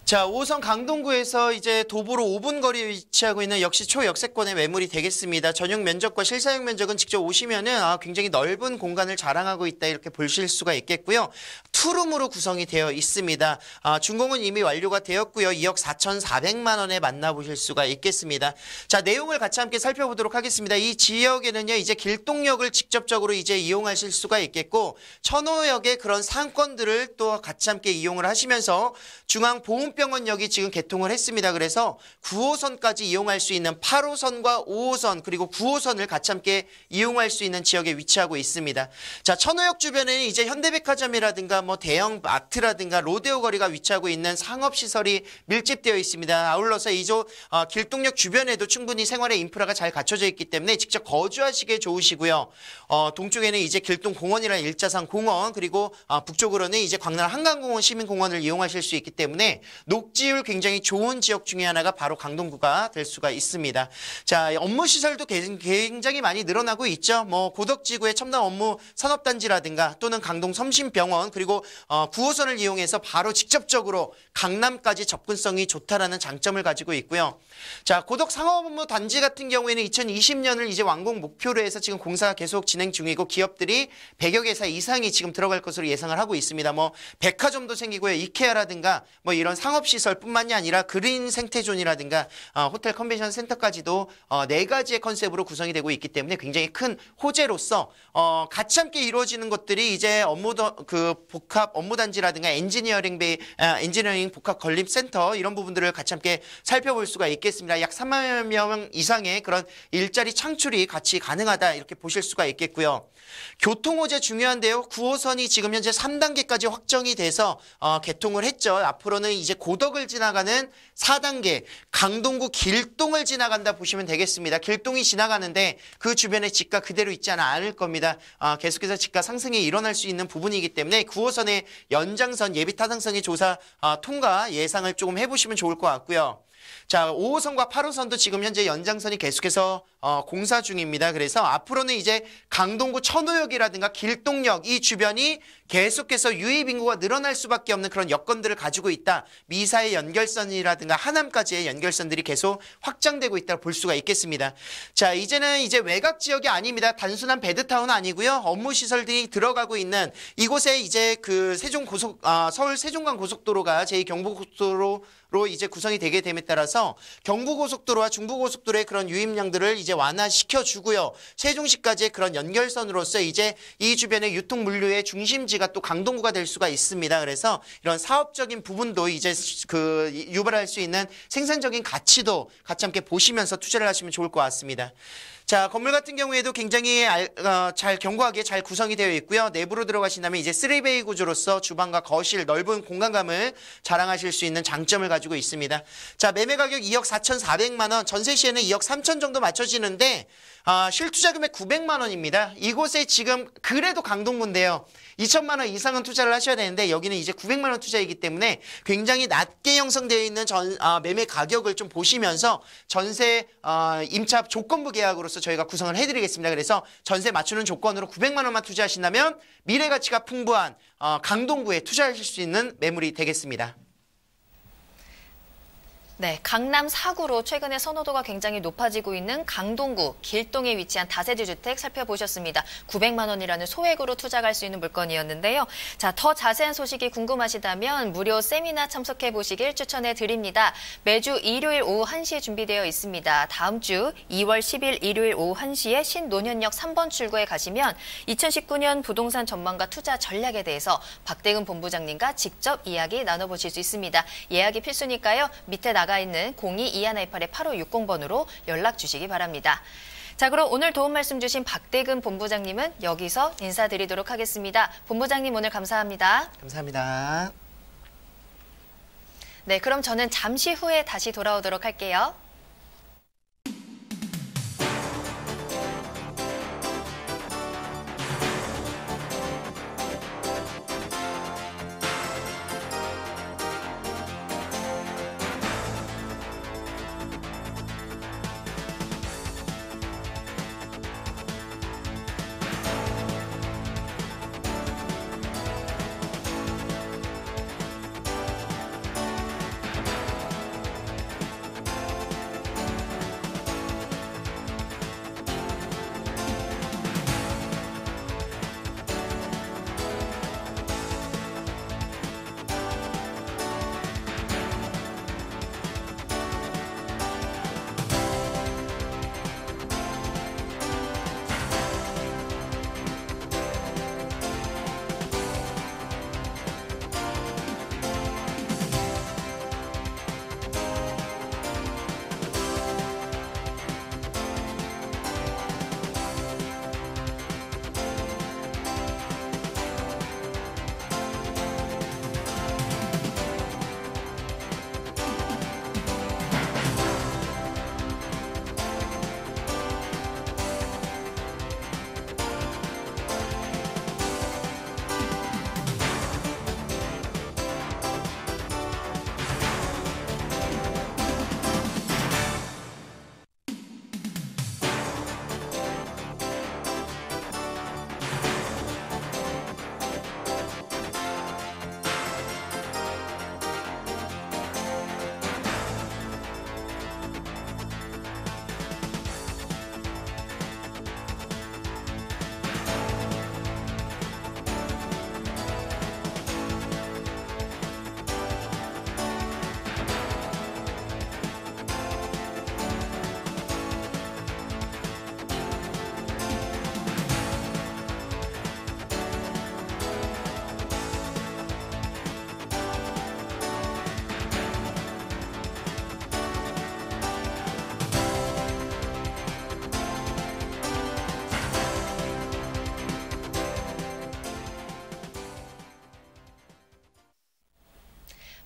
자, 5호선 강동구에서 이제 도보로 5분 거리에 위치하고 있는 역시 초역세권의 매물이 되겠습니다. 전용 면적과 실사용 면적은 직접 오시면은 굉장히 넓은 공간을 자랑하고 있다 이렇게 보실 수가 있겠고요. 투룸으로 구성이 되어 있습니다. 준공은 이미 완료가 되었고요. 2억 4,400만 원에 만나보실 수가 있겠습니다. 자, 내용을 같이 함께 살펴보도록 하겠습니다. 이 지역에는요, 이제 길동역을 직접적으로 이제 이용하실 수가 있겠고, 천호역의 그런 상권들을 또 같이 함께 이용을 하시면서 중앙보훈병원역이 지금 개통을 했습니다. 그래서 9호선까지 이용할 수 있는 8호선과 5호선 그리고 9호선을 같이 함께 이용할 수 있는 지역에 위치하고 있습니다. 자, 천호역 주변에는 이제 현대백화점이라든가 뭐 대형 마트라든가 로데오 거리가 위치하고 있는 상업시설이 밀집되어 있습니다. 아울러서 이쪽 길동역 주변에도 충분히 생활의 인프라가 잘 갖춰져 있기 때문에 직접 거주하시기에 좋으시고요. 동쪽에는 이제 길동공원이라는 일자산 공원, 그리고 북쪽으로는 이제 광남 한강공원 시민공원을 이용하실 수 있기 때문에 녹지율 굉장히 좋은 지역 중에 하나가 바로 강동구가 될 수가 있습니다. 자, 업무 시설도 굉장히 많이 늘어나고 있죠. 뭐 고덕지구의 첨단 업무 산업단지라든가 또는 강동 섬신병원, 그리고 9호선을 이용해서 바로 직접적으로 강남까지 접근성이 좋다라는 장점을 가지고 있고요. 자, 고덕 상업업무 단지 같은 경우에는 2020년을 이제 완공 목표로 해서 지금 공사가 계속 진행 중이고, 기업들이 100여 개사 이상이 지금 들어갈 것으로 예상을 하고 있습니다. 뭐 백화점도 생기고요. 이케아라든가 뭐 이런 상업시설뿐만이 아니라 그린 생태존이라든가 호텔 컨벤션 센터까지도 4가지의 컨셉으로 구성이 되고 있기 때문에 굉장히 큰 호재로서 같이 함께 이루어지는 것들이 이제 복합 업무단지라든가 엔지니어링 복합 건립센터 이런 부분들을 같이 함께 살펴볼 수가 있겠습니다. 약 3만 명 이상의 그런 일자리 창출이 같이 가능하다 이렇게 보실 수가 있겠고요. 교통 호재 중요한데요. 9호선이 지금 현재 3단계까지 확정이 돼서 개통을 했죠. 앞으로는 이제 고덕을 지나가는 4단계 강동구 길동을 지나간다 보시면 되겠습니다. 길동이 지나가는데 그 주변에 집가 그대로 있지 않을 겁니다. 계속해서 집가 상승이 일어날 수 있는 부분이기 때문에 9호선의 연장선 예비 타당성의 조사 통과 예상을 조금 해보시면 좋을 것 같고요. 자, 5호선과 8호선도 지금 현재 연장선이 계속해서 공사 중입니다. 그래서 앞으로는 이제 강동구 천호역이라든가 길동역 이 주변이 계속해서 유입 인구가 늘어날 수밖에 없는 그런 여건들을 가지고 있다. 미사의 연결선이라든가 하남까지의 연결선들이 계속 확장되고 있다고 볼 수가 있겠습니다. 자, 이제는 이제 외곽 지역이 아닙니다. 단순한 베드타운 아니고요. 업무 시설들이 들어가고 있는 이곳에 이제 그 서울 세종간 고속도로가 제2경부고속도로 이제 구성이 되게 됨에 따라서 경부고속도로와 중부고속도로의 그런 유입량들을 이제 완화시켜 주고요. 세종시까지의 그런 연결선으로서 이제 이 주변의 유통 물류의 중심지가 또 강동구가 될 수가 있습니다. 그래서 이런 사업적인 부분도 이제 유발할 수 있는 생산적인 가치도 같이 함께 보시면서 투자를 하시면 좋을 것 같습니다. 자, 건물 같은 경우에도 굉장히 잘 견고하게 잘 구성이 되어 있고요. 내부로 들어가신다면 이제 3베이 구조로서 주방과 거실 넓은 공간감을 자랑하실 수 있는 장점을 가지고 있습니다. 자, 매매 가격 2억 4,400만 원, 전세 시에는 2억 3천 정도 맞춰지는데 실투자 금액 900만 원입니다. 이곳에 지금 그래도 강동구인데요. 2천만 원 이상은 투자를 하셔야 되는데 여기는 이제 900만 원 투자이기 때문에 굉장히 낮게 형성되어 있는 매매 가격을 좀 보시면서 전세 임차 조건부 계약으로서 저희가 구성을 해드리겠습니다. 그래서 전세 맞추는 조건으로 900만 원만 투자하신다면 미래 가치가 풍부한 강동구에 투자하실 수 있는 매물이 되겠습니다. 네, 강남 4구로 최근에 선호도가 굉장히 높아지고 있는 강동구, 길동에 위치한 다세대 주택 살펴보셨습니다. 900만 원이라는 소액으로 투자할 수 있는 물건이었는데요. 자, 더 자세한 소식이 궁금하시다면 무료 세미나 참석해 보시길 추천해 드립니다. 매주 일요일 오후 1시에 준비되어 있습니다. 다음 주 2월 10일 일요일 오후 1시에 신논현역 3번 출구에 가시면 2019년 부동산 전망과 투자 전략에 대해서 박대근 본부장님과 직접 이야기 나눠보실 수 있습니다. 예약이 필수니까요. 밑에 나가 있는 02-2128-8560번으로 연락 주시기 바랍니다. 자, 그럼 오늘 도움 말씀 주신 박대근 본부장님은 여기서 인사드리도록 하겠습니다. 본부장님 오늘 감사합니다. 감사합니다. 네, 그럼 저는 잠시 후에 다시 돌아오도록 할게요.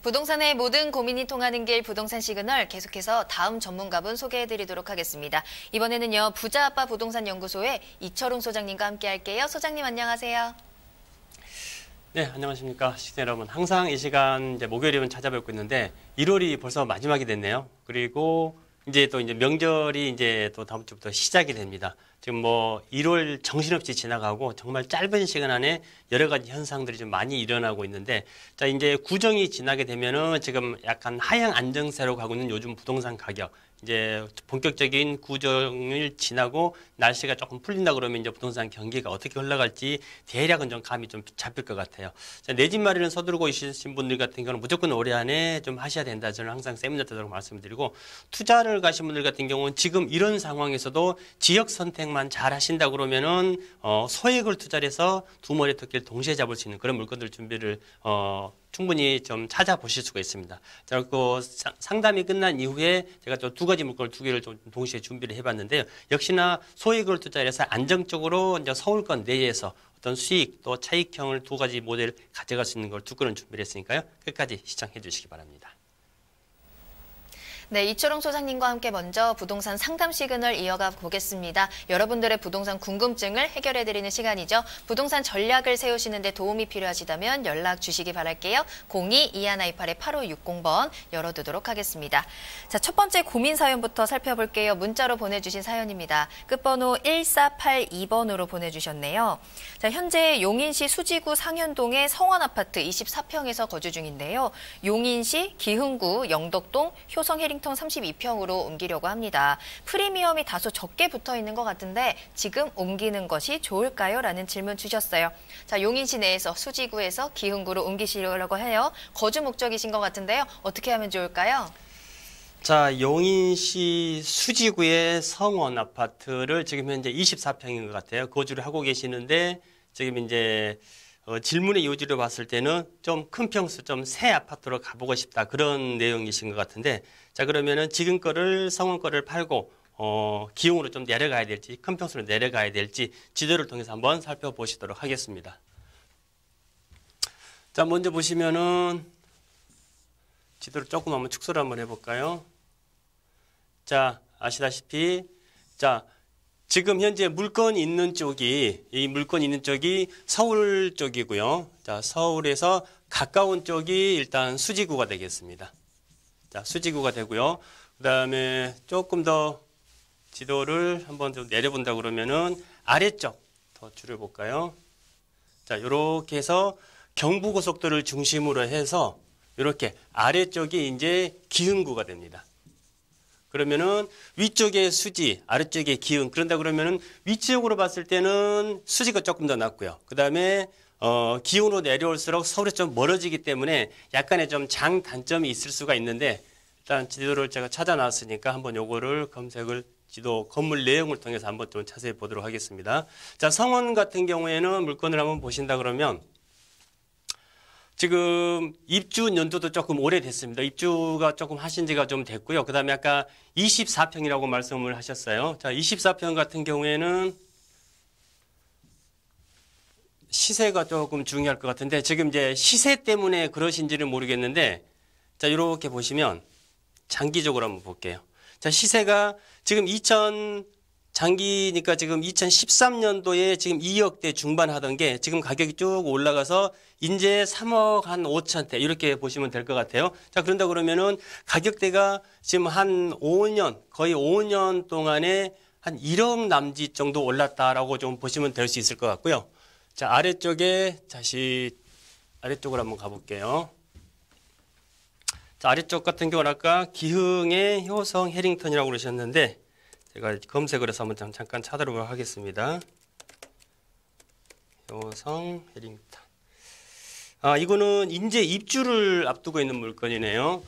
부동산의 모든 고민이 통하는 길 부동산 시그널 계속해서 다음 전문가분 소개해드리도록 하겠습니다. 이번에는요 부자아빠 부동산 연구소의 이철웅 소장님과 함께할게요. 소장님 안녕하세요. 네, 안녕하십니까 시청자 여러분. 항상 이 시간 이제 목요일이면 찾아뵙고 있는데 1월이 벌써 마지막이 됐네요. 그리고 이제 또 명절이 이제 또 다음 주부터 시작이 됩니다. 지금 뭐 1월 정신없이 지나가고 정말 짧은 시간 안에 여러 가지 현상들이 좀 많이 일어나고 있는데, 자 이제 구정이 지나게 되면은 지금 약간 하향 안정세로 가고 있는 요즘 부동산 가격, 이제 본격적인 구정을 지나고 날씨가 조금 풀린다 그러면 이제 부동산 경기가 어떻게 흘러갈지 대략은 좀 감이 좀 잡힐 것 같아요. 내 집 마련을 서두르고 있으신 분들 같은 경우는 무조건 올해 안에 좀 하셔야 된다. 저는 항상 세미나 때도 말씀드리고, 투자를 가신 분들 같은 경우는 지금 이런 상황에서도 지역 선택만 잘 하신다 그러면은 소액을 투자를 해서 두 마리 토끼를 동시에 잡을 수 있는 그런 물건들 준비를 충분히 좀 찾아보실 수가 있습니다. 자, 그 상담이 끝난 이후에 제가 또 두 가지 물건을 두 개를 좀 동시에 준비를 해봤는데요. 역시나 소액을 투자해서 안정적으로 이제 서울권 내에서 어떤 수익 또 차익형을 두 가지 모델 가져갈 수 있는 걸 두 건을 준비를 했으니까요. 끝까지 시청해 주시기 바랍니다. 네, 이철웅 소장님과 함께 먼저 부동산 상담 시그널 이어가 보겠습니다. 여러분들의 부동산 궁금증을 해결해드리는 시간이죠. 부동산 전략을 세우시는 데 도움이 필요하시다면 연락 주시기 바랄게요. 02-2128-8560번 열어두도록 하겠습니다. 자, 첫 번째 고민 사연부터 살펴볼게요. 문자로 보내주신 사연입니다. 끝번호 1482번으로 보내주셨네요. 자, 현재 용인시 수지구 상현동의 성원아파트 24평에서 거주 중인데요. 용인시 기흥구 영덕동 효성해링 32평으로 옮기려고 합니다. 프리미엄이 다소 적게 붙어 있는 것 같은데 지금 옮기는 것이 좋을까요? 라는 질문 주셨어요. 자, 용인시 내에서 수지구에서 기흥구로 옮기시려고 해요. 거주 목적이신 것 같은데요. 어떻게 하면 좋을까요? 자, 용인시 수지구의 성원 아파트를 지금 현재 24평인 것 같아요. 거주를 하고 계시는데 지금 이제 질문의 요지를 봤을 때는 좀 큰 평수, 좀 새 아파트로 가보고 싶다. 그런 내용이신 것 같은데, 자, 그러면은 지금 거를, 성원 거를 팔고, 기흥으로 좀 내려가야 될지, 큰 평수로 내려가야 될지, 지도를 통해서 한번 살펴보시도록 하겠습니다. 자, 먼저 보시면은, 지도를 조금 한번 축소를 한번 해볼까요? 자, 아시다시피, 자, 지금 현재 물건 있는 쪽이, 이 물건 있는 쪽이 서울 쪽이고요. 자, 서울에서 가까운 쪽이 일단 수지구가 되겠습니다. 자, 수지구가 되고요. 그 다음에 조금 더 지도를 한번 좀 내려본다 그러면은 아래쪽 더 줄여볼까요? 자, 요렇게 해서 경부고속도로를 중심으로 해서 이렇게 아래쪽이 이제 기흥구가 됩니다. 그러면은 위쪽에 수지, 아래쪽에 기흥. 그런다 그러면은 위쪽으로 봤을 때는 수지가 조금 더 낫고요. 그 다음에 기흥으로 내려올수록 서울에 좀 멀어지기 때문에 약간의 좀 장단점이 있을 수가 있는데, 일단 지도를 제가 찾아놨으니까 한번 요거를 검색을 지도 건물 내용을 통해서 한번 좀 자세히 보도록 하겠습니다. 자, 성원 같은 경우에는 물건을 한번 보신다 그러면 지금 입주 연도도 조금 오래됐습니다. 입주가 조금 하신 지가 좀 됐고요. 그 다음에 아까 24평이라고 말씀을 하셨어요. 자, 24평 같은 경우에는 시세가 조금 중요할 것 같은데, 지금 이제 시세 때문에 그러신지는 모르겠는데, 자, 이렇게 보시면 장기적으로 한번 볼게요. 자, 시세가 지금 장기니까 지금 2013년도에 지금 2억대 중반 하던 게 지금 가격이 쭉 올라가서 이제 3억 한 5천대 이렇게 보시면 될 것 같아요. 자, 그런다 그러면은 가격대가 지금 한 5년, 거의 5년 동안에 한 1억 남짓 정도 올랐다라고 좀 보시면 될 수 있을 것 같고요. 자, 아래쪽에 다시 아래쪽으로 한번 가볼게요. 자, 아래쪽 같은 경우는 아까 기흥의 효성 해링턴이라고 그러셨는데, 제가 검색을 해서 한번 잠깐 찾아보도록 하겠습니다. 효성 해링턴. 아, 이거는 이제 입주를 앞두고 있는 물건이네요.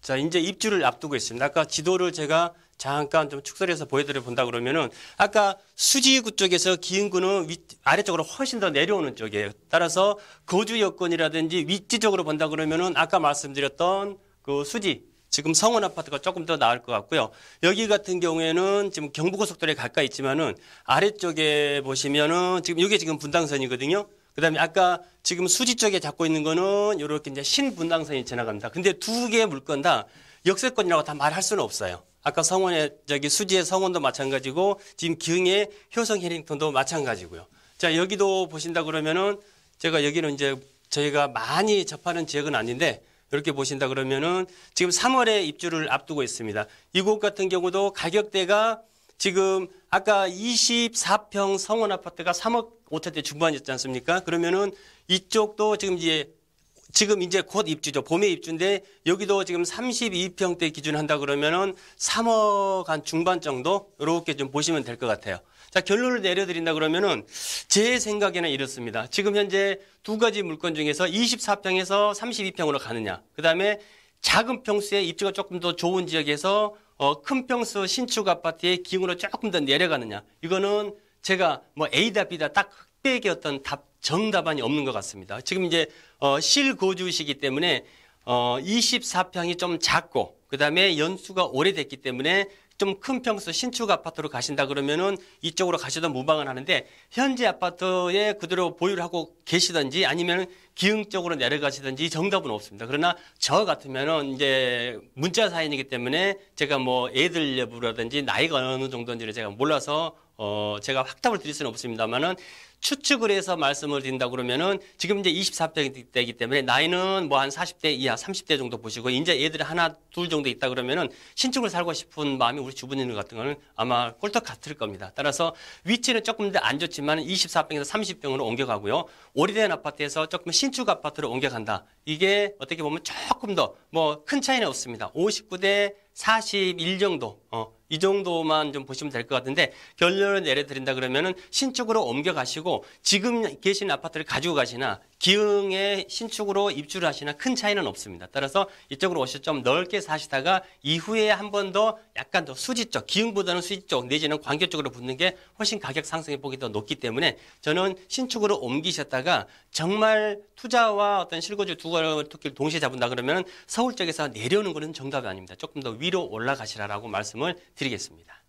자, 이제 입주를 앞두고 있습니다. 아까 지도를 제가 잠깐 좀 축소를 해서 보여드려 본다 그러면은 아까 수지구 쪽에서 기흥구는 아래쪽으로 훨씬 더 내려오는 쪽이에요. 따라서 거주 여건이라든지 위치적으로 본다 그러면은 아까 말씀드렸던 그 수지, 지금 성원 아파트가 조금 더 나을 것 같고요. 여기 같은 경우에는 지금 경부고속도로에 가까이 있지만은 아래쪽에 보시면은 지금 이게 지금 분당선이거든요. 그다음에 아까 지금 수지 쪽에 잡고 있는 거는 이렇게 이제 신분당선이 지나갑니다. 근데 두 개의 물건 다 역세권이라고 다 말할 수는 없어요. 아까 성원의 수지의 성원도 마찬가지고 지금 기흥의 효성 해링턴도 마찬가지고요. 자, 여기도 보신다 그러면은 제가 여기는 이제 저희가 많이 접하는 지역은 아닌데 이렇게 보신다 그러면은 지금 3월에 입주를 앞두고 있습니다. 이곳 같은 경우도 가격대가 지금 아까 24평 성원 아파트가 3억 5천대 중반이었지 않습니까? 그러면은 이쪽도 지금 이제 곧 입주죠. 봄에 입주인데 여기도 지금 32평대 기준 한다 그러면은 3억 한 중반 정도 이렇게 좀 보시면 될 것 같아요. 자, 결론을 내려드린다 그러면은 제 생각에는 이렇습니다. 지금 현재 두 가지 물건 중에서 24평에서 32평으로 가느냐. 그다음에 작은 평수에 입주가 조금 더 좋은 지역에서 큰 평수 신축 아파트의 기흥으로 조금 더 내려가느냐. 이거는 제가 뭐 A다 B다 딱 흑백의 어떤 정답안이 없는 것 같습니다. 지금 이제 실거주시기 때문에 24평이 좀 작고 그다음에 연수가 오래됐기 때문에 좀 큰 평수 신축 아파트로 가신다 그러면은 이쪽으로 가셔도 무방은 하는데 현재 아파트에 그대로 보유를 하고 계시든지 아니면 기흥 쪽으로 내려가시든지 정답은 없습니다. 그러나 저 같으면은 이제 문자 사연이기 때문에 제가 뭐 애들 여부라든지 나이가 어느 정도인지를 제가 몰라서 제가 확답을 드릴 수는 없습니다만은 추측을 해서 말씀을 드린다 그러면은 지금 이제 24평이기 때문에 나이는 뭐 한 40대 이하, 30대 정도 보시고 이제 애들이 하나, 둘 정도 있다 그러면은 신축을 살고 싶은 마음이 우리 주부님 같은 거는 아마 꿀떡 같을 겁니다. 따라서 위치는 조금 더 안 좋지만 24평에서 30평으로 옮겨가고요. 오래된 아파트에서 조금 신축 아파트로 옮겨간다. 이게 어떻게 보면 조금 더 뭐 큰 차이는 없습니다. 59대 41 정도. 이 정도만 좀 보시면 될 것 같은데 결론을 내려드린다 그러면은 신축으로 옮겨가시고 지금 계신 아파트를 가지고 가시나 기흥에 신축으로 입주를 하시나 큰 차이는 없습니다. 따라서 이쪽으로 오셔서 좀 넓게 사시다가 이후에 한 번 더 약간 더 수지 쪽, 기흥보다는 수지 쪽 내지는 광교 쪽으로 붙는 게 훨씬 가격 상승의 폭이 더 높기 때문에 저는 신축으로 옮기셨다가 정말 투자와 어떤 실거주 두 가지를 동시에 잡는다 그러면 서울 쪽에서 내려오는 것은 정답이 아닙니다. 조금 더 위로 올라가시라라고 말씀을 드리겠습니다.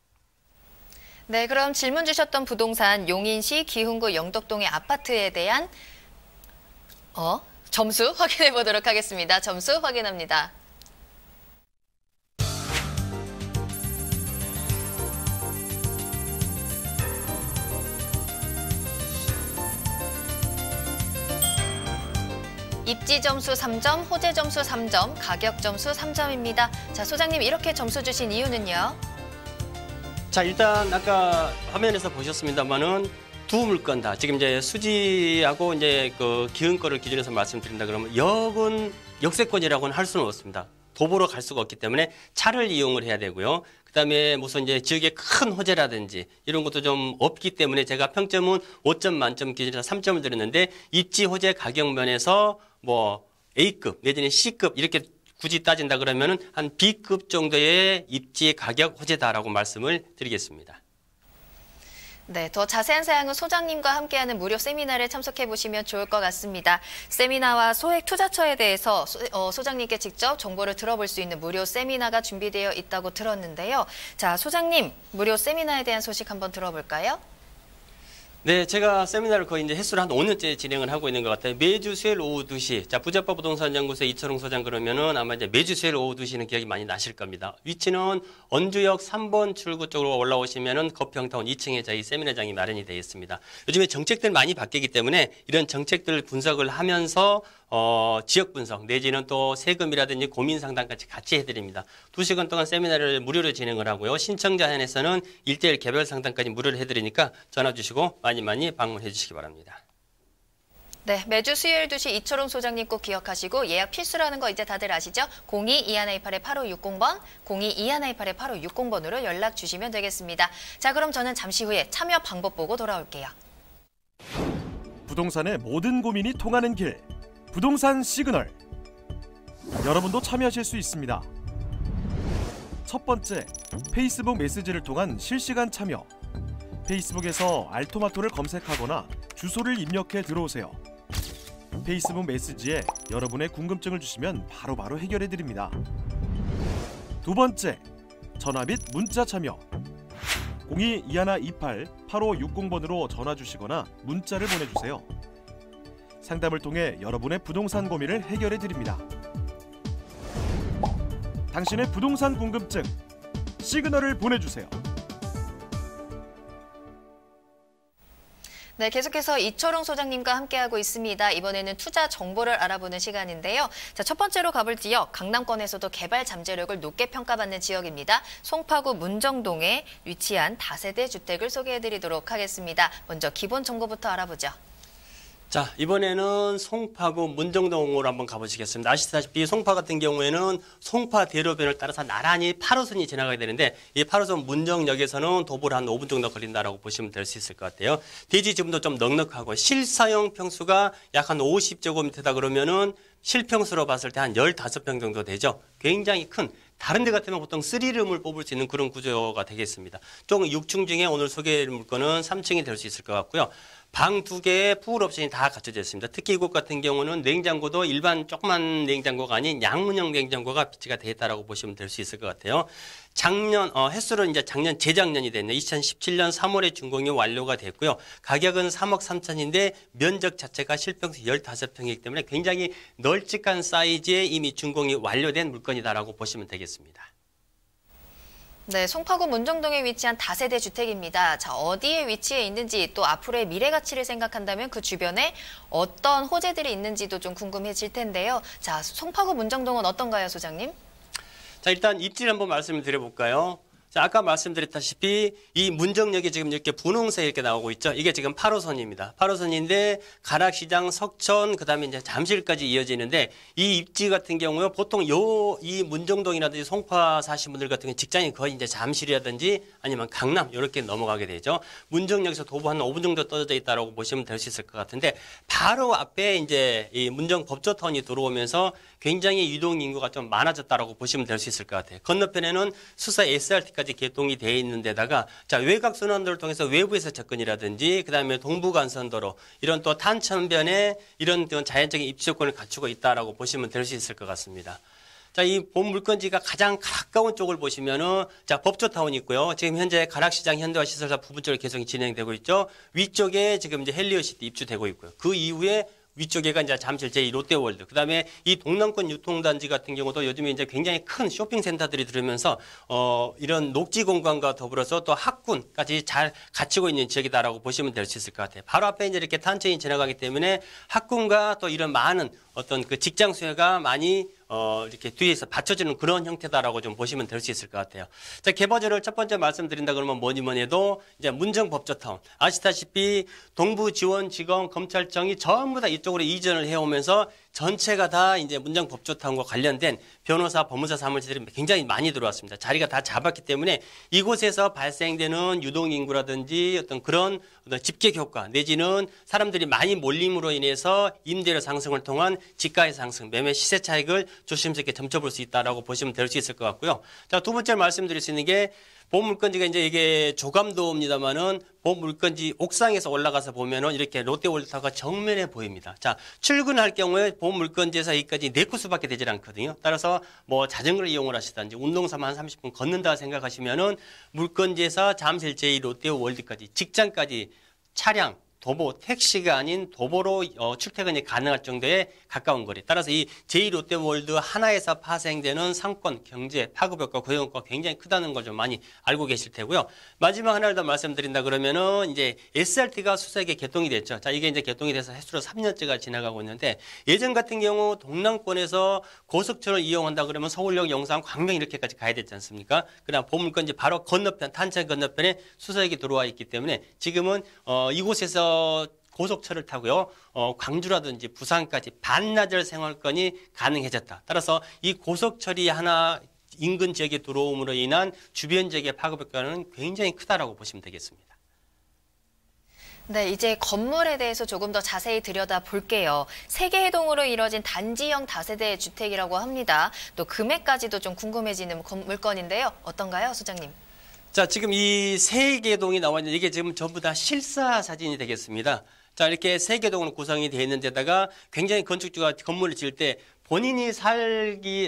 네, 그럼 질문 주셨던 부동산 용인시 기흥구 영덕동의 아파트에 대한 점수 확인해 보도록 하겠습니다. 점수 확인합니다. 입지 점수 3점, 호재 점수 3점, 가격 점수 3점입니다. 자, 소장님 이렇게 점수 주신 이유는요? 자, 일단 아까 화면에서 보셨습니다만은 두 물건 다 지금 이제 수지하고 이제 그 기흥 거를 기준해서 말씀드린다 그러면 역은 역세권이라고는 할 수는 없습니다. 도보로 갈 수가 없기 때문에 차를 이용을 해야 되고요. 그다음에 무슨 이제 지역의 큰 호재라든지 이런 것도 좀 없기 때문에 제가 평점은 5점 만점 기준에서 3점을 드렸는데 입지 호재 가격 면에서 뭐 A급 내지는 C급 이렇게 굳이 따진다 그러면은 한 B급 정도의 입지 가격 호재다라고 말씀을 드리겠습니다. 네, 더 자세한 사항은 소장님과 함께하는 무료 세미나를 참석해 보시면 좋을 것 같습니다. 세미나와 소액 투자처에 대해서 소장님께 직접 정보를 들어볼 수 있는 무료 세미나가 준비되어 있다고 들었는데요. 자, 소장님, 무료 세미나에 대한 소식 한번 들어볼까요? 네, 제가 세미나를 거의 이제 횟수를 한 5년째 진행을 하고 있는 것 같아요. 매주 수요일 오후 2시. 자, 부자파 부동산 연구소의 이철웅 소장 그러면은 아마 이제 매주 수요일 오후 2시는 기억이 많이 나실 겁니다. 위치는 언주역 3번 출구 쪽으로 올라오시면은 거평타운 2층에 저희 세미나장이 마련이 되어 있습니다. 요즘에 정책들 많이 바뀌기 때문에 이런 정책들 분석을 하면서 지역 분석 내지는 또 세금이라든지 고민 상담까지 같이 해드립니다. 2시간 동안 세미나를 무료로 진행을 하고요. 신청자 한해서는 1:1 개별 상담까지 무료로 해드리니까 전화 주시고 많이 방문해 주시기 바랍니다. 네, 매주 수요일 2시 이철웅 소장님 꼭 기억하시고 예약 필수라는 거 이제 다들 아시죠? 02-2128-8560번, 02-2128-8560번으로 연락 주시면 되겠습니다. 자, 그럼 저는 잠시 후에 참여 방법 보고 돌아올게요. 부동산의 모든 고민이 통하는 길, 부동산 시그널. 여러분도 참여하실 수 있습니다. 첫 번째, 페이스북 메시지를 통한 실시간 참여. 페이스북에서 알토마토를 검색하거나 주소를 입력해 들어오세요. 페이스북 메시지에 여러분의 궁금증을 주시면 바로바로 해결해 드립니다. 두 번째, 전화 및 문자 참여. 02-2128-8560번으로 전화 주시거나 문자를 보내주세요. 상담을 통해 여러분의 부동산 고민을 해결해 드립니다. 당신의 부동산 궁금증 시그널을 보내주세요. 네, 계속해서 이철웅 소장님과 함께하고 있습니다. 이번에는 투자 정보를 알아보는 시간인데요. 자, 첫 번째로 가볼 지역, 강남권에서도 개발 잠재력을 높게 평가받는 지역입니다. 송파구 문정동에 위치한 다세대 주택을 소개해드리도록 하겠습니다. 먼저 기본 정보부터 알아보죠. 자, 이번에는 송파구 문정동으로 한번 가보시겠습니다. 아시다시피 송파 같은 경우에는 송파 대로변을 따라서 나란히 8호선이 지나가야 되는데 이 8호선 문정역에서는 도보로 한 5분 정도 걸린다라고 보시면 될 수 있을 것 같아요. 대지 지분도 좀 넉넉하고 실사용 평수가 약 한 50제곱미터다 그러면은 실평수로 봤을 때 한 15평 정도 되죠. 굉장히 큰, 다른 데 같으면 보통 3룸을 뽑을 수 있는 그런 구조가 되겠습니다. 총 6층 중에 오늘 소개해드릴 물건은 3층이 될 수 있을 것 같고요. 방 2개에 풀 옵션이 다 갖춰져 있습니다. 특히 이곳 같은 경우는 냉장고도 일반 조그만 냉장고가 아닌 양문형 냉장고가 비치가 되어 있다고 보시면 될 수 있을 것 같아요. 횟수는 이제 재작년이 됐네요. 2017년 3월에 준공이 완료가 됐고요. 가격은 3억 3천인데 면적 자체가 실평수 15평이기 때문에 굉장히 널찍한 사이즈에 이미 준공이 완료된 물건이다라고 보시면 되겠습니다. 네, 송파구 문정동에 위치한 다세대 주택입니다. 자, 어디에 위치해 있는지 또 앞으로의 미래 가치를 생각한다면 그 주변에 어떤 호재들이 있는지도 좀 궁금해질 텐데요. 자, 송파구 문정동은 어떤가요, 소장님? 자, 일단 입지를 한번 말씀을 드려볼까요? 자, 아까 말씀드렸다시피 이 문정역이 지금 이렇게 분홍색 이렇게 나오고 있죠. 이게 지금 8호선입니다. 8호선인데 가락시장, 석천, 그다음에 이제 잠실까지 이어지는데 이 입지 같은 경우에 보통 이 문정동이라든지 송파 사신 분들 같은 경우 직장이 거의 이제 잠실이라든지 아니면 강남 이렇게 넘어가게 되죠. 문정역에서 도보 한 5분 정도 떨어져 있다라고 보시면 될 수 있을 것 같은데 바로 앞에 이제 이 문정 법조타운이 들어오면서 굉장히 유동 인구가 좀 많아졌다라고 보시면 될 수 있을 것 같아요. 건너편에는 수서 SRT까지 개통이 되어 있는 데다가 자, 외곽 순환도를 통해서 외부에서 접근이라든지 그다음에 동부간선도로 이런 또 탄천변에 이런 자연적인 입지 조건을 갖추고 있다라고 보시면 될 수 있을 것 같습니다. 자, 이 본 물건지가 가장 가까운 쪽을 보시면은 자, 법조타운이 있고요. 지금 현재 가락시장 현대화시설사 부분적으로 개성이 진행되고 있죠. 위쪽에 지금 이제 헬리오시티 입주되고 있고요. 그 이후에 위쪽에가 이제 잠실 제2 롯데월드. 그다음에 이 동남권 유통단지 같은 경우도 요즘에 이제 굉장히 큰 쇼핑센터들이 들으면서 이런 녹지 공간과 더불어서 또 학군까지 잘 갖추고 있는 지역이다라고 보시면 될 수 있을 것 같아요. 바로 앞에 이제 이렇게 탄천이 지나가기 때문에 학군과 또 이런 많은 어떤 그 직장 수요가 많이 이렇게 뒤에서 받쳐주는 그런 형태다라고 좀 보시면 될 수 있을 것 같아요. 자, 개발지를 첫 번째 말씀드린다 그러면 뭐니 해도 이제 문정법조타운. 아시다시피 동부지원지검 검찰청이 전부 다 이쪽으로 이전을 해오면서 전체가 다 이제 문정법조타운과 관련된 변호사, 법무사 사무실들이 굉장히 많이 들어왔습니다. 자리가 다 잡았기 때문에 이곳에서 발생되는 유동인구라든지 어떤 그런 집객 효과 내지는 사람들이 많이 몰림으로 인해서 임대료 상승을 통한 지가의 상승, 매매 시세 차익을 조심스럽게 점쳐볼 수 있다라고 보시면 될 수 있을 것 같고요. 자, 두 번째로 말씀드릴 수 있는 게 본 물건지가 이제 이게 조감도입니다만은 본 물건지 옥상에서 올라가서 보면은 이렇게 롯데월드타워가 정면에 보입니다. 자, 출근할 경우에 본 물건지에서 여기까지 4코스밖에 되질 않거든요. 따라서 뭐 자전거를 이용을 하시든지 운동 삼아 한 30분 걷는다 생각하시면은 물건지에서 잠실 제2 롯데월드까지 직장까지 차량 도보, 택시가 아닌 도보로 출퇴근이 가능할 정도의 가까운 거리. 따라서 이 제2롯데월드 하나에서 파생되는 상권, 경제, 파급효과, 고용효과가 굉장히 크다는 걸 좀 많이 알고 계실 테고요. 마지막 하나를 더 말씀드린다 그러면은 이제 SRT가 수서에게 개통이 됐죠. 자, 이게 이제 개통이 돼서 해수로 3년째가 지나가고 있는데 예전 같은 경우 동남권에서 고속철을 이용한다 그러면 서울역, 영산, 광명 이렇게까지 가야 되지 않습니까? 그다음 보물건지 바로 건너편, 탄천 건너편에 수서역이 들어와 있기 때문에 지금은 이곳에서 고속철을 타고요. 광주라든지 부산까지 반나절 생활권이 가능해졌다. 따라서 이 고속철이 하나 인근 지역에 들어옴으로 인한 주변 지역의 파급 효과는 굉장히 크다라고 보시면 되겠습니다. 네, 이제 건물에 대해서 조금 더 자세히 들여다볼게요. 3개 해동으로 이뤄진 단지형 다세대 주택이라고 합니다. 또 금액까지도 좀 궁금해지는 물건인데요. 어떤가요, 소장님? 자, 지금 이 3개 동이 나와 있는데 이게 지금 전부 다 실사 사진이 되겠습니다. 자, 이렇게 3개 동으로 구성이 되어 있는 데다가 굉장히 건축주가 건물을 지을 때 본인이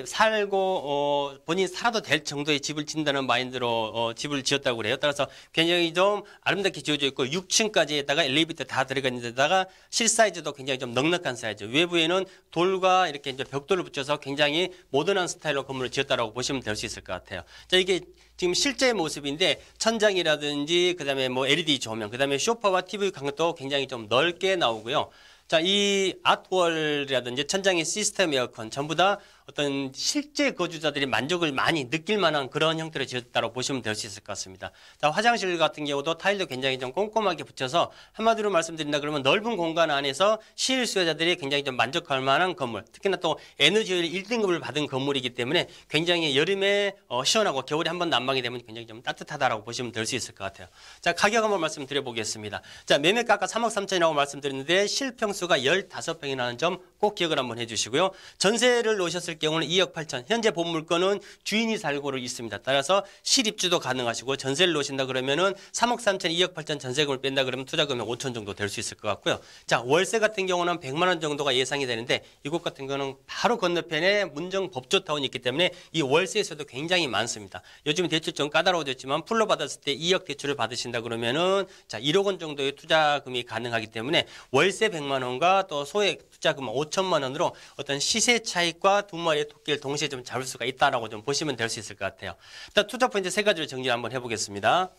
살고 본인이 살아도 될 정도의 집을 짓는다는 마인드로 집을 지었다고 그래요. 따라서 굉장히 좀 아름답게 지어져 있고 6층까지에다가 엘리베이터 다 들어가 있는 데다가 실 사이즈도 굉장히 좀 넉넉한 사이즈. 외부에는 돌과 이렇게 이제 벽돌을 붙여서 굉장히 모던한 스타일로 건물을 지었다라고 보시면 될 수 있을 것 같아요. 자, 이게 지금 실제 모습인데 천장이라든지 그다음에 뭐 LED 조명, 그다음에 소파와 TV 간격도 굉장히 좀 넓게 나오고요. 자, 이 아트월이라든지 천장의 시스템 에어컨 전부 다 어떤 실제 거주자들이 만족을 많이 느낄 만한 그런 형태로 지었다고 보시면 될 수 있을 것 같습니다. 자, 화장실 같은 경우도 타일도 굉장히 좀 꼼꼼하게 붙여서 한마디로 말씀드린다 그러면 넓은 공간 안에서 실수요자들이 굉장히 좀 만족할 만한 건물. 특히나 또 에너지율 1등급을 받은 건물이기 때문에 굉장히 여름에 시원하고 겨울에 한번 난방이 되면 굉장히 좀 따뜻하다라고 보시면 될 수 있을 것 같아요. 자, 가격 한번 말씀드려 보겠습니다. 자, 매매가 아까 3억 3천이라고 말씀드렸는데 실평수가 15평이라는 점 꼭 기억을 한번 해주시고요. 전세를 놓으셨을 경우는 2억 8천. 현재 본 물건은 주인이 살고 있습니다. 따라서 실입주도 가능하시고 전세를 놓으신다 그러면은 3억 3천, 2억 8천 전세금을 뺀다 그러면 투자금액 5천 정도 될 수 있을 것 같고요. 자, 월세 같은 경우는 100만 원 정도가 예상이 되는데 이곳 같은 경우는 바로 건너편에 문정 법조타운이 있기 때문에 이 월세에서도 굉장히 많습니다. 요즘 대출 좀 까다로워졌지만 풀로 받았을 때 2억 대출을 받으신다 그러면은 자, 1억 원 정도의 투자금이 가능하기 때문에 월세 100만 원과 또 소액 투자금 5천만 원으로 어떤 시세 차익과 두 마리의 토끼를 동시에 좀 잡을 수가 있다라고 좀 보시면 될 수 있을 것 같아요. 일단 투자 포인트 세 가지를 정리 한번 해보겠습니다.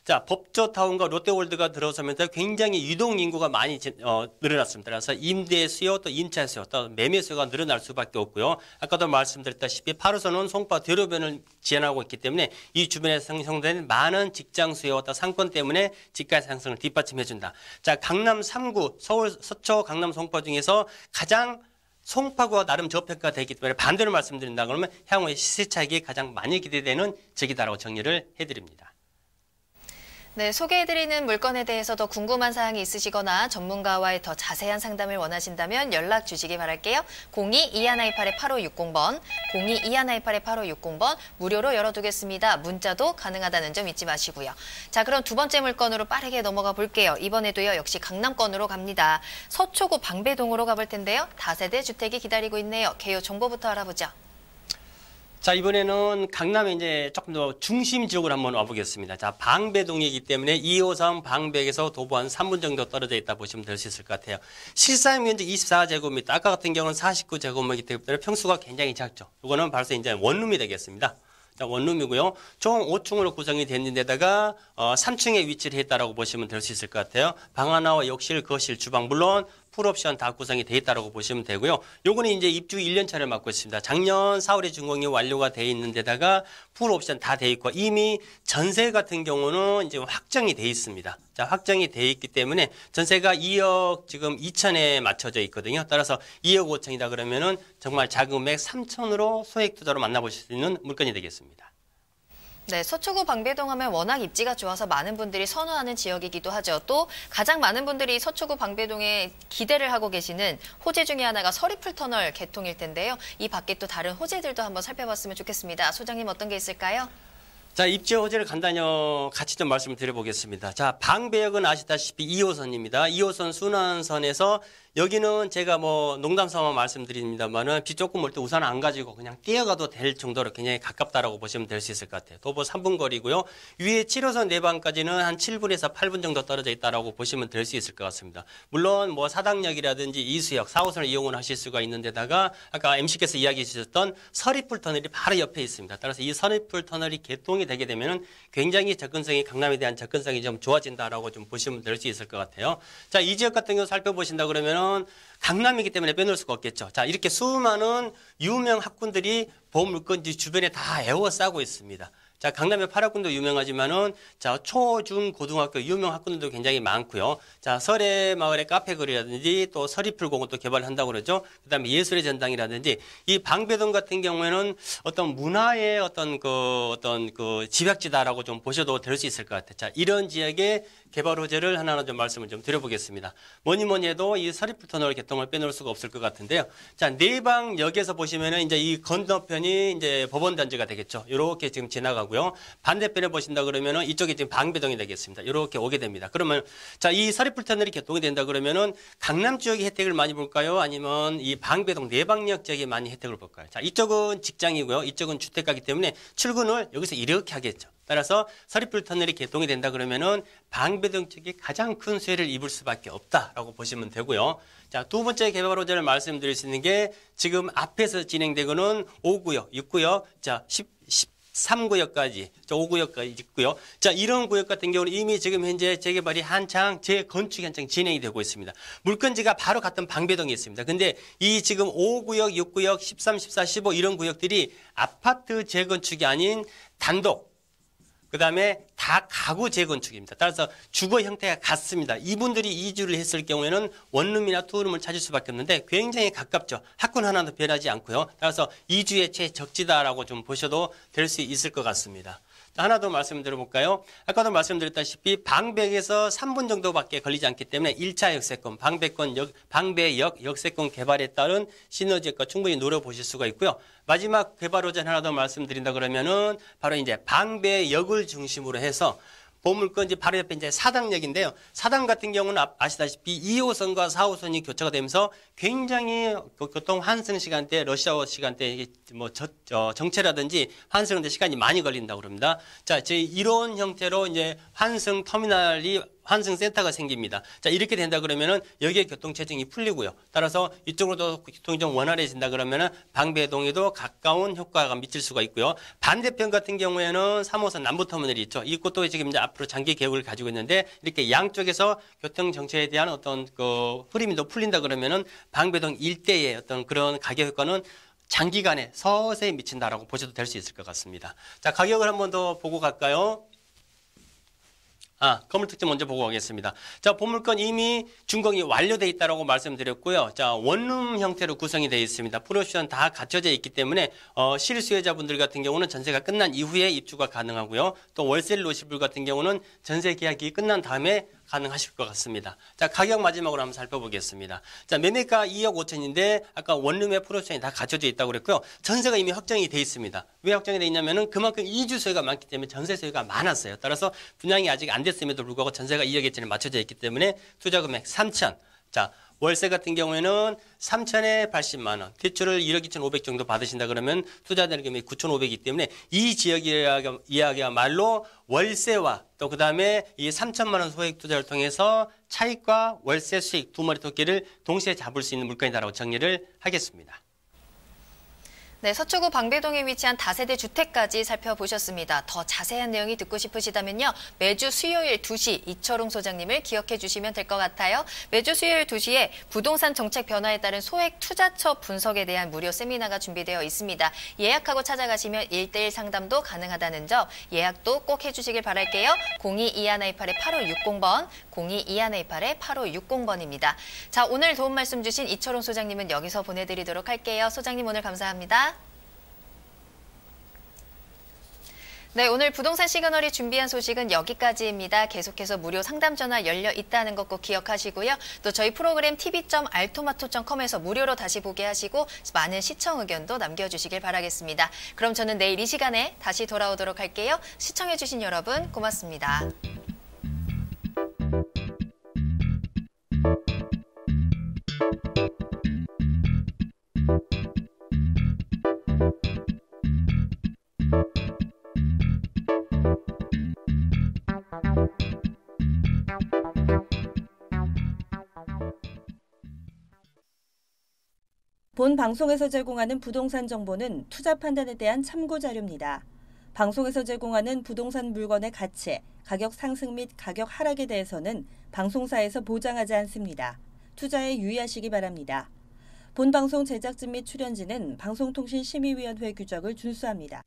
자, 법조타운과 롯데월드가 들어서면서 굉장히 유동 인구가 많이 늘어났습니다. 그래서 임대 수요 또 임차 수요 또 매매 수요가 늘어날 수밖에 없고요. 아까도 말씀드렸다시피 8호선은 송파 대로변을 지원하고 있기 때문에 이 주변에 형성된 많은 직장 수요와 또 상권 때문에 집가 상승을 뒷받침해준다. 자, 강남 3구 서울 서초 강남 송파 중에서 가장 송파구와 나름 저평가가 되기 때문에 반대로 말씀드린다 그러면 향후에 시세 차익이 가장 많이 기대되는 지역이다라고 정리를 해드립니다. 네, 소개해드리는 물건에 대해서 더 궁금한 사항이 있으시거나 전문가와의 더 자세한 상담을 원하신다면 연락 주시기 바랄게요. 02-2118-8560번, 02-2118-8560번 무료로 열어두겠습니다. 문자도 가능하다는 점 잊지 마시고요. 자, 그럼 두 번째 물건으로 빠르게 넘어가 볼게요. 이번에도요, 역시 강남권으로 갑니다. 서초구 방배동으로 가볼 텐데요. 다세대 주택이 기다리고 있네요. 개요 정보부터 알아보죠. 자, 이번에는 강남에 이제 조금 더 중심 지역으로 한번 와보겠습니다. 자, 방배동이기 때문에 2호선 방백에서 도보 한 3분 정도 떨어져 있다 보시면 될 수 있을 것 같아요. 실사용 면적 24제곱미터, 아까 같은 경우는 49제곱미터 때문에 평수가 굉장히 작죠. 이거는 벌써 이제 원룸이 되겠습니다. 자, 원룸이고요. 총 5층으로 구성이 됐는데다가 3층에 위치를 했다라고 보시면 될 수 있을 것 같아요. 방 하나와 욕실, 거실, 주방 물론 풀옵션 다 구성이 돼 있다고 보시면 되고요. 요거는 이제 입주 1년 차를 맡고 있습니다. 작년 4월에 준공이 완료가 돼 있는 데다가 풀옵션 다 돼 있고 이미 전세 같은 경우는 이제 확정이 돼 있습니다. 자, 확정이 돼 있기 때문에 전세가 2억 지금 2천에 맞춰져 있거든요. 따라서 2억 5천이다 그러면은 정말 작은 금액 3천으로 소액 투자로 만나보실 수 있는 물건이 되겠습니다. 네, 서초구 방배동 하면 워낙 입지가 좋아서 많은 분들이 선호하는 지역이기도 하죠. 또 가장 많은 분들이 서초구 방배동에 기대를 하고 계시는 호재 중에 하나가 서리풀터널 개통일 텐데요. 이 밖에 또 다른 호재들도 한번 살펴봤으면 좋겠습니다. 소장님 어떤 게 있을까요? 자, 입지 호재를 간단히 같이 좀 말씀을 드려보겠습니다. 자, 방배역은 아시다시피 2호선입니다. 2호선 순환선에서 여기는 제가 뭐 농담삼아 말씀드립니다만은 비 조금 올 때 우산 안 가지고 그냥 뛰어가도 될 정도로 굉장히 가깝다라고 보시면 될 수 있을 것 같아요. 도보 3분 거리고요. 위에 7호선 내방까지는 한 7분에서 8분 정도 떨어져 있다라고 보시면 될 수 있을 것 같습니다. 물론 뭐 사당역이라든지 이수역, 4호선을 이용을 하실 수가 있는데다가 아까 MC께서 이야기해 주셨던 서리풀 터널이 바로 옆에 있습니다. 따라서 이 서리풀 터널이 개통이 되게 되면은 굉장히 접근성이 강남에 대한 접근성이 좀 좋아진다라고 좀 보시면 될 수 있을 것 같아요. 자, 이 지역 같은 경우 살펴보신다 그러면은 강남이기 때문에 빼놓을 수가 없겠죠. 자, 이렇게 수많은 유명 학군들이 보물건지 주변에 다 에워싸고 있습니다. 자, 강남의 파라군도 유명하지만은 자, 초, 중, 고등학교 유명 학군들도 굉장히 많고요. 자, 설해마을의 카페거리라든지 또 서리풀공원 또 개발한다고 그러죠. 그다음에 예술의 전당이라든지 이 방배동 같은 경우에는 어떤 문화의 어떤 그 집약지다라고 좀 보셔도 될 수 있을 것 같아요. 자, 이런 지역의 개발 호재를 하나하나 좀 말씀을 좀 드려보겠습니다. 뭐니 해도 이 서리풀터널 개통을 빼놓을 수가 없을 것 같은데요. 자, 내방역에서 보시면은 이제 이 건너편이 이제 법원단지가 되겠죠. 이렇게 지금 지나가고 가고요. 반대편에 보신다 그러면은 이쪽이 지금 방배동이 되겠습니다. 이렇게 오게 됩니다. 그러면 자, 이 서리풀 터널이 개통이 된다 그러면은 강남 지역의 혜택을 많이 볼까요? 아니면 이 방배동 내방역 지역에 많이 혜택을 볼까요? 자, 이쪽은 직장이고요. 이쪽은 주택가기 때문에 출근을 여기서 이렇게 하겠죠. 따라서 서리풀 터널이 개통이 된다 그러면은 방배동 쪽이 가장 큰 수혜를 입을 수밖에 없다라고 보시면 되고요. 자, 두 번째 개발 호재를 말씀드릴 수 있는 게 지금 앞에서 진행되고는 5구역, 6구역, 자, 13구역까지, 5구역까지 있고요. 자, 이런 구역 같은 경우는 이미 지금 현재 재개발이 한창, 재건축이 한창 진행이 되고 있습니다. 물건지가 바로 같은 방배동에 있습니다. 근데 이 지금 5구역, 6구역, 13, 14, 15 이런 구역들이 아파트 재건축이 아닌 단독, 그 다음에 다 가구 재건축입니다. 따라서 주거 형태가 같습니다. 이분들이 이주를 했을 경우에는 원룸이나 투룸을 찾을 수밖에 없는데 굉장히 가깝죠. 학군 하나도 변하지 않고요. 따라서 이주의 최적지다라고 좀 보셔도 될 수 있을 것 같습니다. 하나 더 말씀드려볼까요? 아까도 말씀드렸다시피 방배에서 3분 정도밖에 걸리지 않기 때문에 1차 역세권, 방배역 역세권 개발에 따른 시너지 효과 충분히 노려보실 수가 있고요. 마지막 개발 호재 하나 더 말씀드린다 그러면은 바로 이제 방배역을 중심으로 해서 보물건지 바로 옆에 이제 사당역인데요. 사당 같은 경우는 아시다시피 2호선과 4호선이 교차가 되면서 굉장히 교통 환승 시간대, 러시아워 시간대 뭐 정체라든지 환승하는데 시간이 많이 걸린다고 그럽니다. 자, 저희 이런 형태로 이제 환승 터미널이 환승 센터가 생깁니다. 자, 이렇게 된다 그러면은 여기에 교통 체증이 풀리고요. 따라서 이쪽으로도 교통이 좀 원활해진다 그러면은 방배동에도 가까운 효과가 미칠 수가 있고요. 반대편 같은 경우에는 3호선 남부터미널이 있죠. 이곳도 지금 이제 앞으로 장기 계획을 가지고 있는데 이렇게 양쪽에서 교통 정체에 대한 어떤 그 흐름이 더 풀린다 그러면은 방배동 일대의 어떤 그런 가격 효과는 장기간에 서서히 미친다라고 보셔도 될 수 있을 것 같습니다. 자, 가격을 한번 더 보고 갈까요? 건물 특징 먼저 보고 가겠습니다. 자, 보물건 이미 준공이 완료되어 있다고 말씀드렸고요. 자, 원룸 형태로 구성이 되어 있습니다. 프로옵션 다 갖춰져 있기 때문에 실수요자분들 같은 경우는 전세가 끝난 이후에 입주가 가능하고요. 또 월세를 놓으실 분 같은 경우는 전세 계약이 끝난 다음에 가능하실 것 같습니다. 자, 가격 마지막으로 한번 살펴보겠습니다. 자, 매매가 2억 5천인데 아까 원룸의 프로옵션이 다 갖춰져 있다고 그랬고요. 전세가 이미 확정이 돼 있습니다. 왜 확정이 돼 있냐면은 그만큼 이주 수요가 많기 때문에 전세 수요가 많았어요. 따라서 분양이 아직 안 됐음에도 불구하고 전세가 2억 2천에 맞춰져 있기 때문에 투자 금액 3천. 자, 월세 같은 경우에는 3천에 80만 원, 대출을 1억 2,500 정도 받으신다 그러면 투자되는 금액이 9,500이기 때문에 이 지역 이야기야말로 월세와 또 그다음에 이 3천만 원 소액 투자를 통해서 차익과 월세 수익 두 마리 토끼를 동시에 잡을 수 있는 물건이다라고 정리를 하겠습니다. 네, 서초구 방배동에 위치한 다세대 주택까지 살펴보셨습니다. 더 자세한 내용이 듣고 싶으시다면요. 매주 수요일 2시 이철웅 소장님을 기억해 주시면 될 것 같아요. 매주 수요일 2시에 부동산 정책 변화에 따른 소액 투자처 분석에 대한 무료 세미나가 준비되어 있습니다. 예약하고 찾아가시면 1:1 상담도 가능하다는 점 예약도 꼭 해주시길 바랄게요. 022128-8560번, 022128-8560번입니다. 자, 오늘 도움 말씀 주신 이철웅 소장님은 여기서 보내드리도록 할게요. 소장님 오늘 감사합니다. 네, 오늘 부동산 시그널이 준비한 소식은 여기까지입니다. 계속해서 무료 상담 전화 열려 있다는 것 꼭 기억하시고요. 또 저희 프로그램 tv.altomato.com에서 무료로 다시 보게 하시고 많은 시청 의견도 남겨주시길 바라겠습니다. 그럼 저는 내일 이 시간에 다시 돌아오도록 할게요. 시청해주신 여러분 고맙습니다. 본 방송에서 제공하는 부동산 정보는 투자 판단에 대한 참고 자료입니다. 방송에서 제공하는 부동산 물건의 가치, 가격 상승 및 가격 하락에 대해서는 방송사에서 보장하지 않습니다. 투자에 유의하시기 바랍니다. 본 방송 제작진 및 출연진은 방송통신심의위원회 규정을 준수합니다.